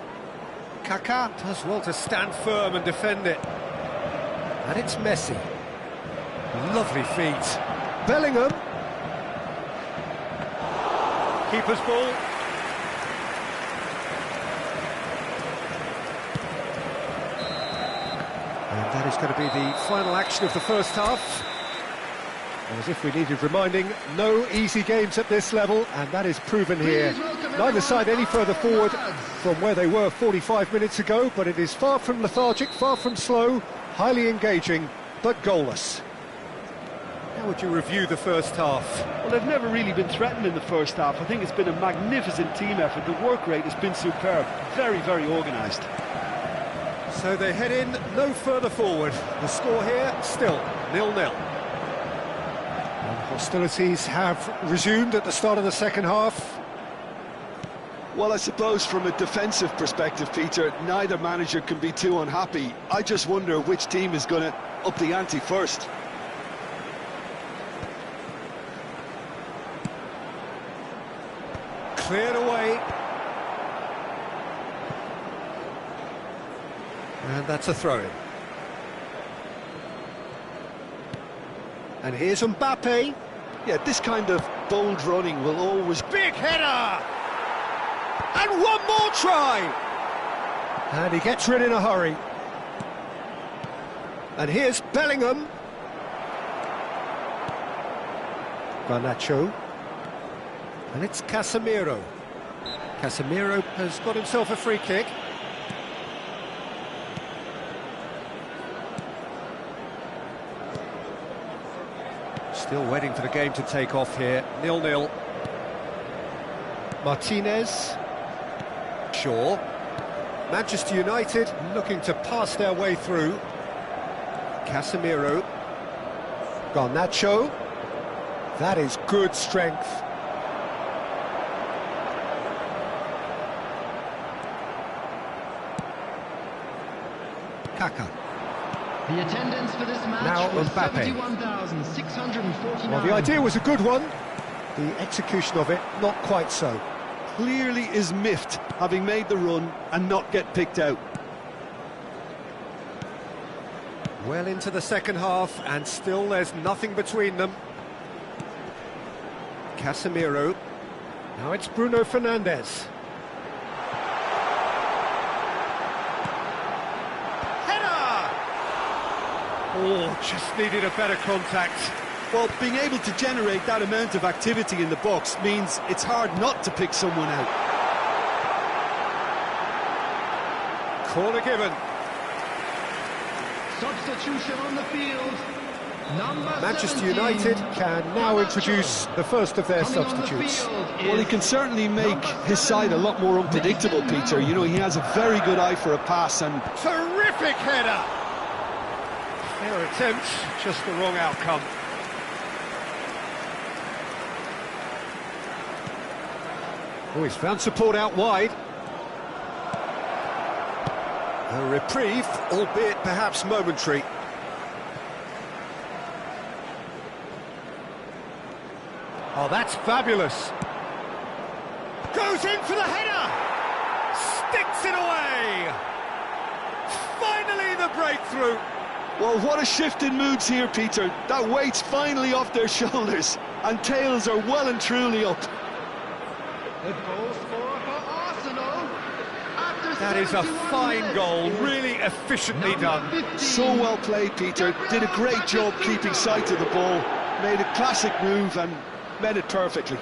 Kaká does well to stand firm and defend it. And it's Messi. Lovely feet. Bellingham. Keeper's ball. And that is going to be the final action of the first half. As if we needed reminding, no easy games at this level, and that is proven here. Neither side any further forward from where they were 45 minutes ago, but it is far from lethargic, far from slow, highly engaging, but goalless. How would you review the first half? Well, they've never really been threatened in the first half. I think it's been a magnificent team effort. The work rate has been superb. Very, very organised. So they head in no further forward. The score here, still 0-0. Hostilities have resumed at the start of the second half. Well, I suppose from a defensive perspective, Peter, neither manager can be too unhappy. I just wonder which team is going to up the ante first. Cleared away. And that's a throw-in. And here's Mbappe. Yeah, this kind of bold running will always... Big header! And one more try! And he gets rid in a hurry. And here's Bellingham. Garnacho. And it's Casemiro. Casemiro has got himself a free kick. Still waiting for the game to take off here. 0-0. Martinez. Shaw. Manchester United looking to pass their way through. Casemiro. Garnacho. That is good strength. Kaká. The attendance for this match Now was Mbappe. 71,649. Well, the idea was a good one. The execution of it, not quite so. Clearly is miffed, having made the run and not get picked out. Well into the second half, and still there's nothing between them. Casemiro. Now it's Bruno Fernandes. Header! Oh, just needed a better contact. Well, being able to generate that amount of activity in the box means it's hard not to pick someone out. Corner given. Substitution on the field. Number Manchester 17. United can now introduce the first of their Coming on the substitutes. field Well, he is can certainly make his side a lot more unpredictable, Peter. You know, he has a very good eye for a pass and... Terrific header! Fair attempt, just the wrong outcome. Oh, he's found support out wide. A reprieve, albeit perhaps momentary. Oh, that's fabulous. Goes in for the header! Sticks it away! Finally the breakthrough! Well, what a shift in moods here, Peter. That weight's finally off their shoulders, and tails are well and truly up. the goal scorer for Arsenal. After That is a 71 fine minutes goal, is really efficiently number done. 15. So well played, Peter. Did a great job keeping sight of the ball. Made a classic move and met it perfectly.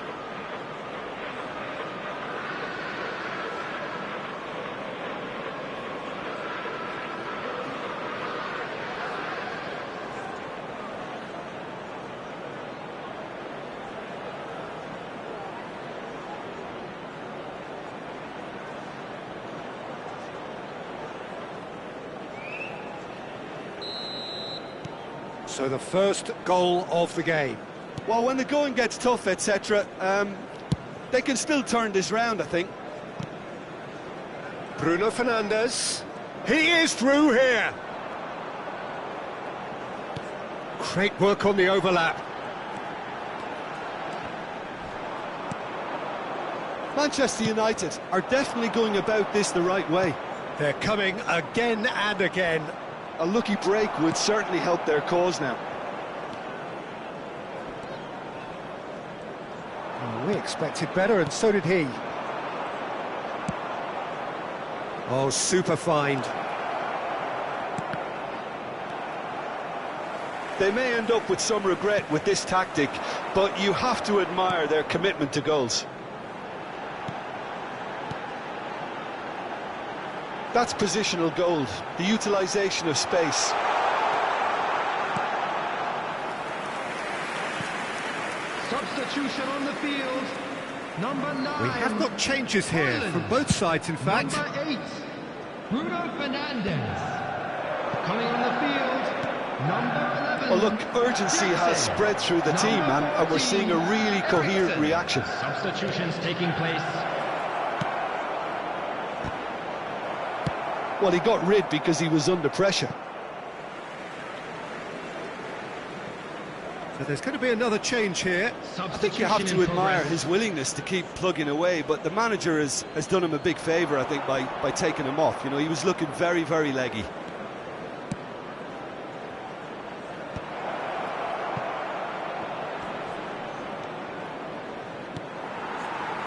So the first goal of the game. Well, when the going gets tough, etc., they can still turn this round, I think. Bruno Fernandes. He is through here. Great work on the overlap. Manchester United are definitely going about this the right way. They're coming again and again. A lucky break would certainly help their cause now. Oh, we expected better, and so did he. Oh, super find. They may end up with some regret with this tactic, but you have to admire their commitment to goals. That's positional gold, the utilisation of space. Substitution on the field. Number 9. We have got changes here Ireland. from both sides, in fact. Number 8. Bruno Fernandes. Coming on the field. Number 11. Well, look, urgency has spread through the team, and we're seeing a really coherent reaction. Substitutions taking place. Well, he got rid because he was under pressure. So there's going to be another change here. I think you have to admire his willingness to keep plugging away, but the manager has done him a big favour, I think, by taking him off. You know, he was looking very, very leggy.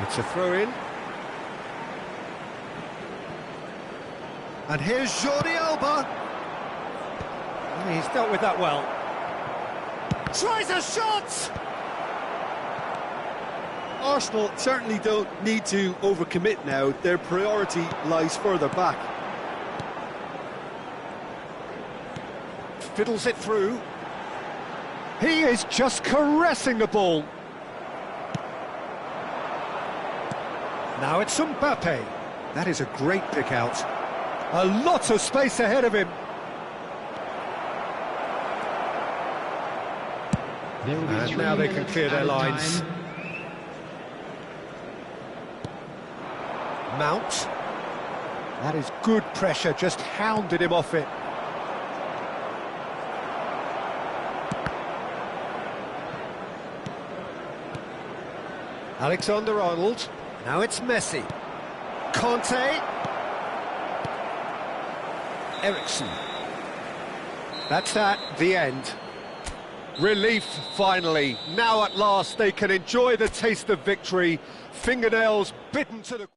It's a throw-in. And here's Jordi Alba. He's dealt with that well. Tries a shot! Arsenal certainly don't need to overcommit now. Their priority lies further back. Fiddles it through. He is just caressing the ball. Now it's Mbappe. That is a great pick out. A lot of space ahead of him. And now they can clear their lines. Mount. That is good pressure, just hounded him off it. Alexander-Arnold. Now it's Messi. Conte. Ericsson. That's that, the end. Relief, finally. Now at last they can enjoy the taste of victory. Fingernails bitten to the...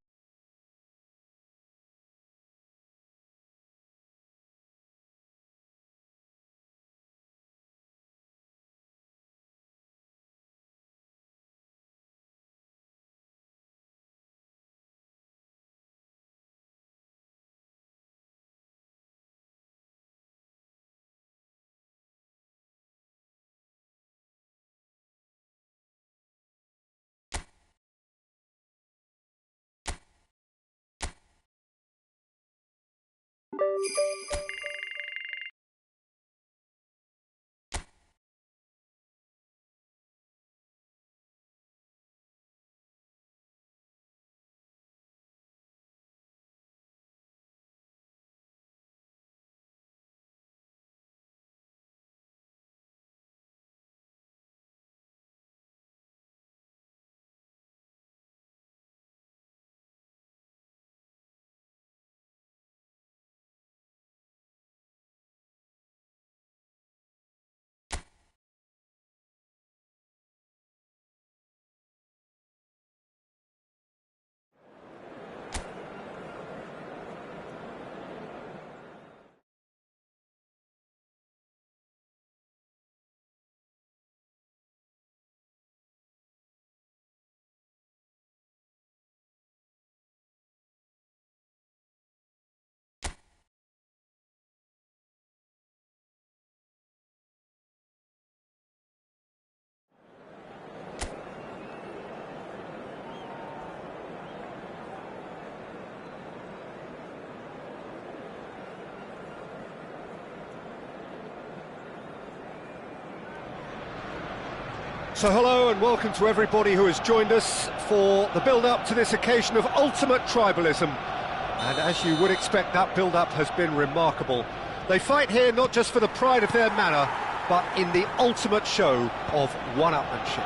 So hello and welcome to everybody who has joined us for the build-up to this occasion of ultimate tribalism. And as you would expect, that build-up has been remarkable. They fight here not just for the pride of their manor, but in the ultimate show of one-upmanship.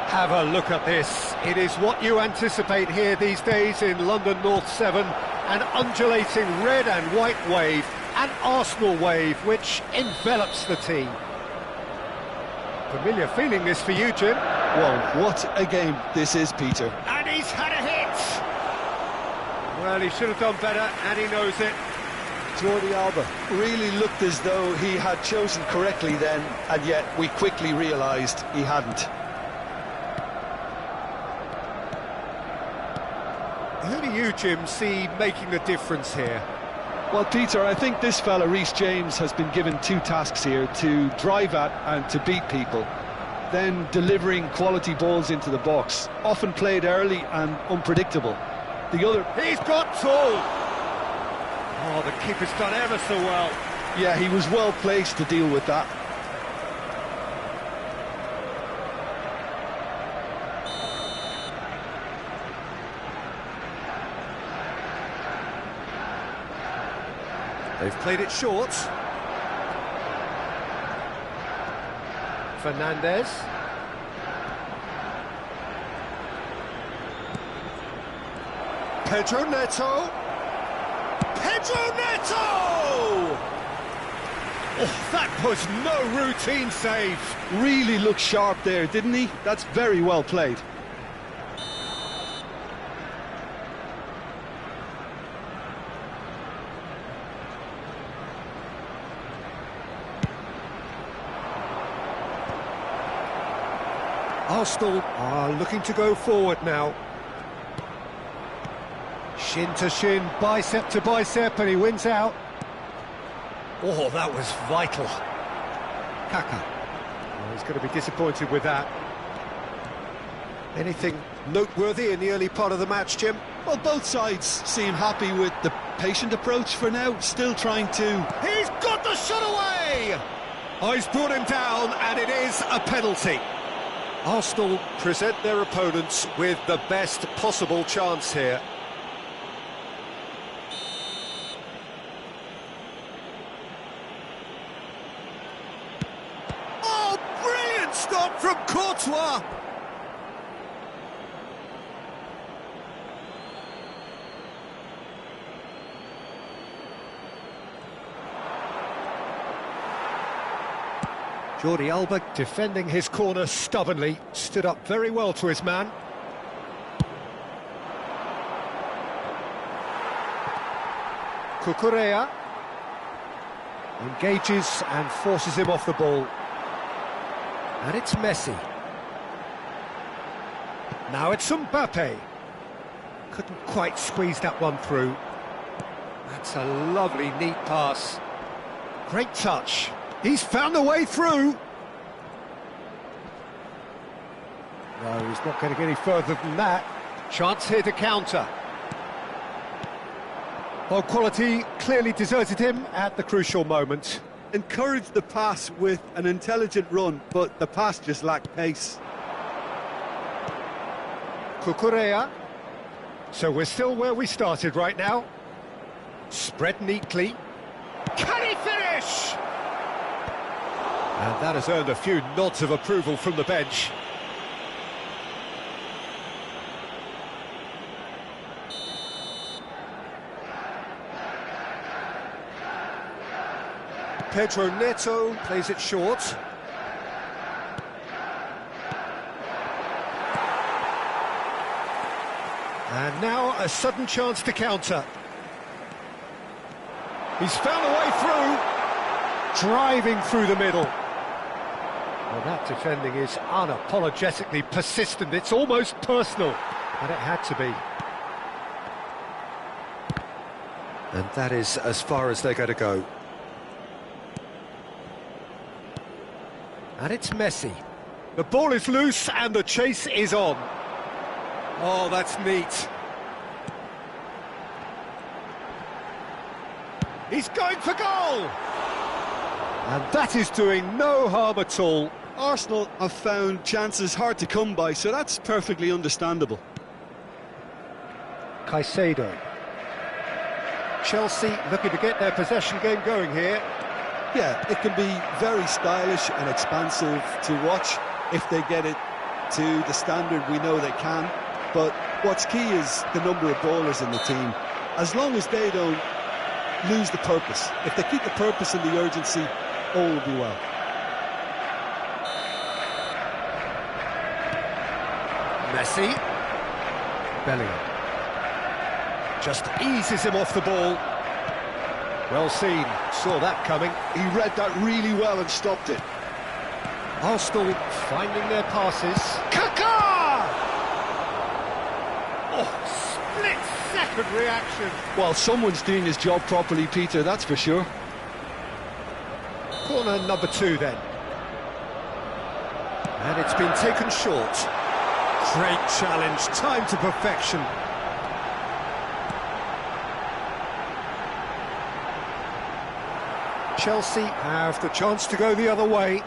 Have a look at this. It is what you anticipate here these days in London North 7, an undulating red and white wave, an Arsenal wave which envelops the team. Familiar feeling this for you, Jim. Well, what a game this is, Peter. And he's had a hit! Well, he should have done better, and he knows it. Jordi Alba really looked as though he had chosen correctly then, and yet we quickly realised he hadn't. Who do you, Jim, see making the difference here? Well, Peter, I think this fella, Reece James, has been given two tasks here: to drive at and to beat people, then delivering quality balls into the box, often played early and unpredictable. The other... He's got tall! Oh, the keeper's done ever so well. Yeah, he was well placed to deal with that. They've played it short. Fernandez. Pedro Neto. Pedro Neto! Oh, that was no routine save. Really looked sharp there, didn't he? That's very well played. Arsenal are looking to go forward now. Shin to shin, bicep to bicep, and he wins out. Oh, that was vital. Kaka. Oh, he's going to be disappointed with that. Anything noteworthy in the early part of the match, Jim? Well, both sides seem happy with the patient approach for now, still trying to... He's got the shot away! Oh, he's brought him down, and it is a penalty. Arsenal present their opponents with the best possible chance here. Oh, brilliant stop from Courtois! Jordi Alba defending his corner stubbornly, stood up very well to his man. Cucurella engages and forces him off the ball. And it's Messi. Now it's Mbappe. Couldn't quite squeeze that one through. That's a lovely, neat pass. Great touch. He's found a way through. No, he's not going to get any further than that. Chance here to counter. Well, quality clearly deserted him at the crucial moment. Encouraged the pass with an intelligent run, but the pass just lacked pace. Cucurella. So we're still where we started right now. Spread neatly. Can he finish? And that has earned a few nods of approval from the bench. Pedro Neto plays it short. And now a sudden chance to counter. He's found a way through, driving through the middle. Well, that defending is unapologetically persistent. It's almost personal, and it had to be. And that is as far as they're going to go. And it's Messi. The ball is loose and the chase is on. Oh, that's neat. He's going for goal! And that is doing no harm at all. Arsenal have found chances hard to come by, so that's perfectly understandable. Caicedo. Chelsea looking to get their possession game going here. Yeah, it can be very stylish and expansive to watch if they get it to the standard we know they can. But what's key is the number of ballers in the team. As long as they don't lose the purpose, if they keep the purpose and the urgency, all will be well. Messi. Bellingham. Just eases him off the ball. Well seen, saw that coming. He read that really well and stopped it. Arsenal finding their passes. Kaká! Oh, split-second reaction. Well, someone's doing his job properly, Peter, that's for sure. Corner number 2 then. And it's been taken short. Great challenge, time to perfection. Chelsea have the chance to go the other way.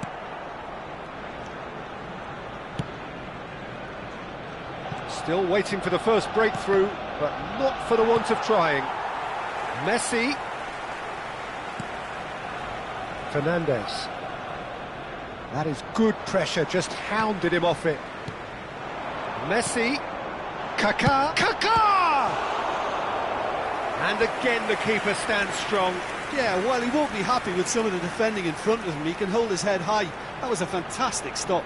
Still waiting for the first breakthrough, but not for the want of trying. Messi. Fernandes. That is good pressure, just hounded him off it. Messi. Kaká. Kaká! And again the keeper stands strong. Yeah, well, he won't be happy with some of the defending in front of him. He can hold his head high. That was a fantastic stop.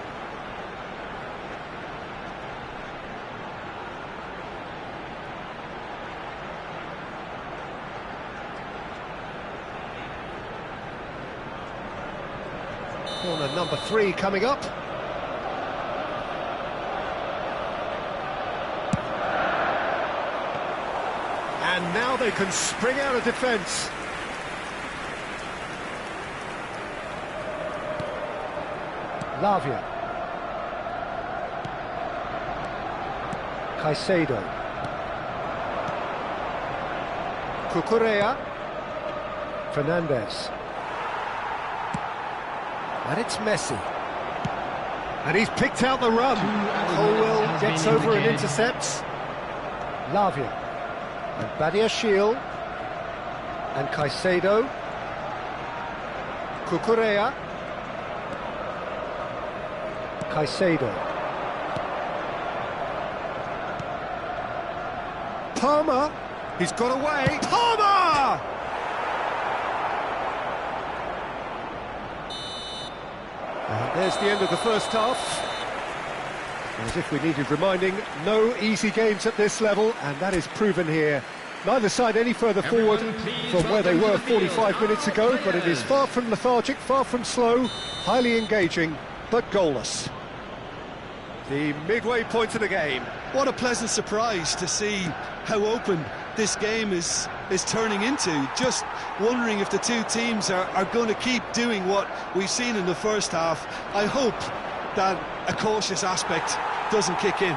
Corner number 3 coming up. And now they can spring out of defence. Lavia. Caicedo. Cucurella. Fernandes. And it's Messi. And he's picked out the run. Colwell gets over and intercepts. Lavia. And Badiashile. And Caicedo. Cucurella. Caicedo. Palmer. He's got away. Palmer! And there's the end of the first half. As if we needed reminding, no easy games at this level, and that is proven here. Neither side any further forward from where they were 45 minutes ago, but it is far from lethargic, far from slow, highly engaging, but goalless. The midway point of the game. What a pleasant surprise to see how open this game is turning into. Just wondering if the two teams are going to keep doing what we've seen in the first half. I hope that a cautious aspect doesn't kick in.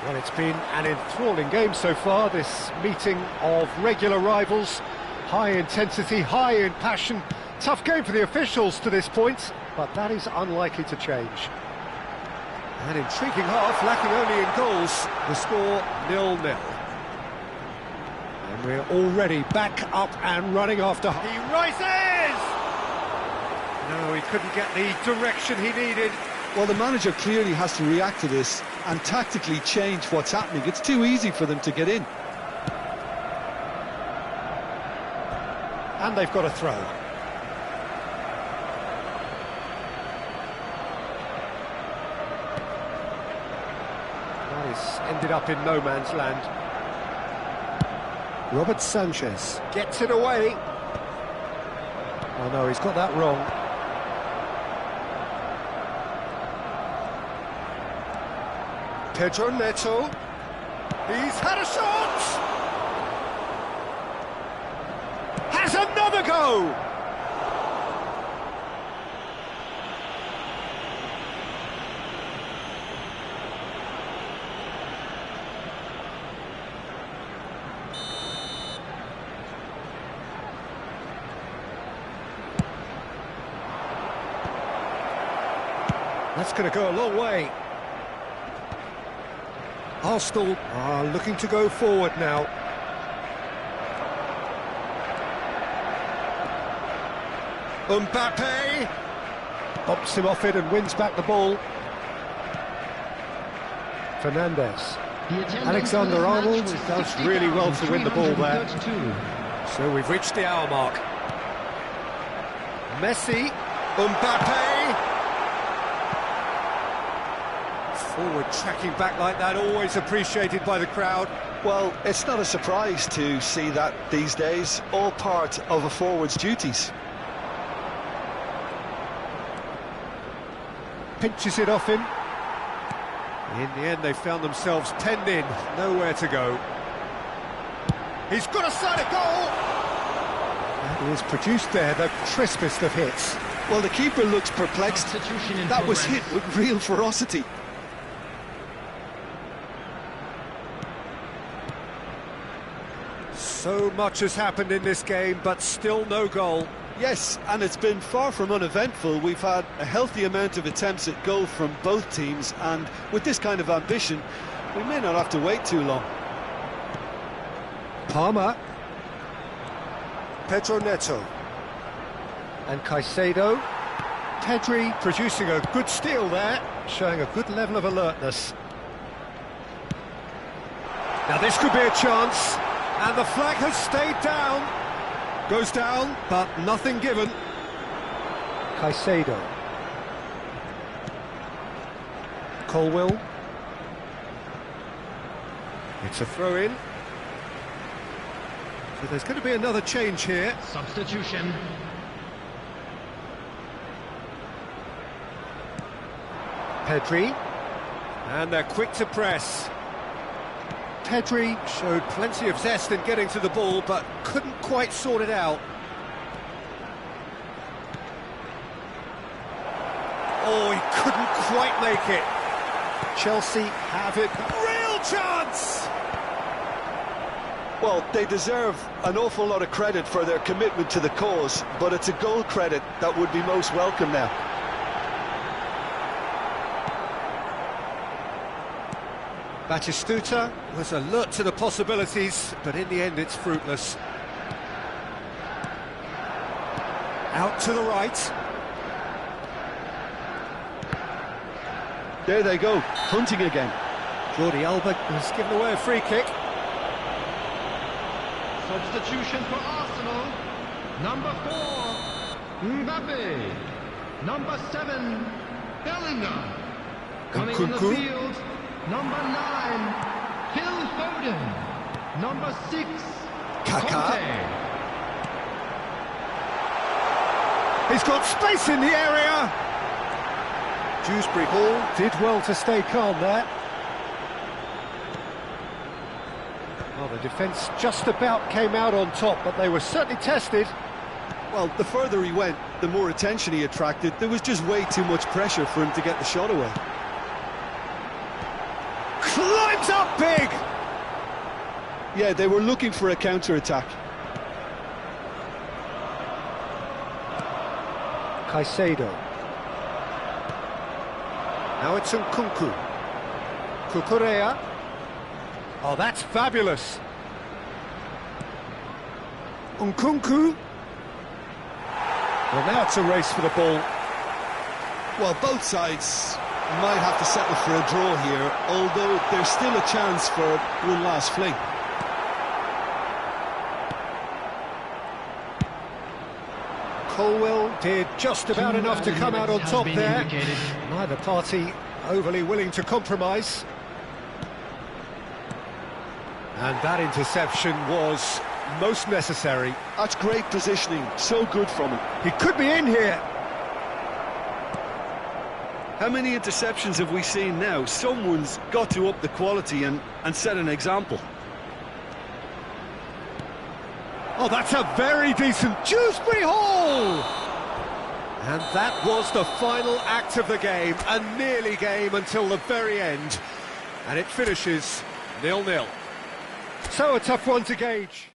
Well, it's been an enthralling game so far, this meeting of regular rivals. High intensity, high in passion. Tough game for the officials to this point, but that is unlikely to change. An intriguing half, lacking only in goals. The score 0-0. And we're already back up and running after. He rises! No, he couldn't get the direction he needed. Well, the manager clearly has to react to this and tactically change what's happening. It's too easy for them to get in. And they've got a throw. Ended up in no man's land. Robert Sanchez gets it away. Oh no, he's got that wrong. Pedro Neto. He's had a shot! Has another go! That's going to go a long way. Arsenal are looking to go forward now. Mbappe bumps him off it and wins back the ball. Fernandez. Alexander-Arnold does really well to win the ball there. So we've reached the hour mark. Messi, Mbappe. Forward tracking back like that, always appreciated by the crowd. Well, it's not a surprise to see that these days, all part of a forward's duties. Pinches it off him. In the end, they found themselves penned in, nowhere to go. He's got a sight of goal! That is produced there, the crispest of hits. Well, the keeper looks perplexed. That was hit with real ferocity. So much has happened in this game, but still no goal. Yes, and it's been far from uneventful. We've had a healthy amount of attempts at goal from both teams, and with this kind of ambition, we may not have to wait too long. Palmer. Pedro Neto. And Caicedo. Pedri producing a good steal there, showing a good level of alertness. Now this could be a chance, and the flag has stayed down. Goes down, but nothing given. Caicedo. Colwill. It's a throw-in. So there's going to be another change here. Substitution. Pedri. And they're quick to press. Pedri showed plenty of zest in getting to the ball, but couldn't quite sort it out. Oh, he couldn't quite make it. Chelsea have it. Real chance! Well, they deserve an awful lot of credit for their commitment to the cause, but it's a goal credit that would be most welcome now. Batistuta was alert to the possibilities, but in the end it's fruitless. Out to the right. There they go, hunting again. Jordi Alba has given away a free kick. Substitution for Arsenal. Number 4, Mbappe. Number 7, Bellingham. Coming on the field, number 9, Phil Foden. Number 6, Kaká. Conte. He's got space in the area. Dewsbury Hall did well to stay calm there. Well, the defence just about came out on top, but they were certainly tested. Well, the further he went, the more attention he attracted. There was just way too much pressure for him to get the shot away. Climbs up big! Yeah, they were looking for a counter-attack. Caicedo. Now it's Nkunku. Cucurella. Oh, that's fabulous. Nkunku. Well, now it's a race for the ball. Well, both sides might have to settle for a draw here, although there's still a chance for one last fling. Colwill did just about enough to come out on top there. Neither party overly willing to compromise. And that interception was most necessary. That's great positioning, so good from him. He could be in here. How many interceptions have we seen now? Someone's got to up the quality and set an example. Oh, that's a very decent Dewsbury Hall! And that was the final act of the game, a nearly game until the very end. And it finishes 0-0. So a tough one to gauge.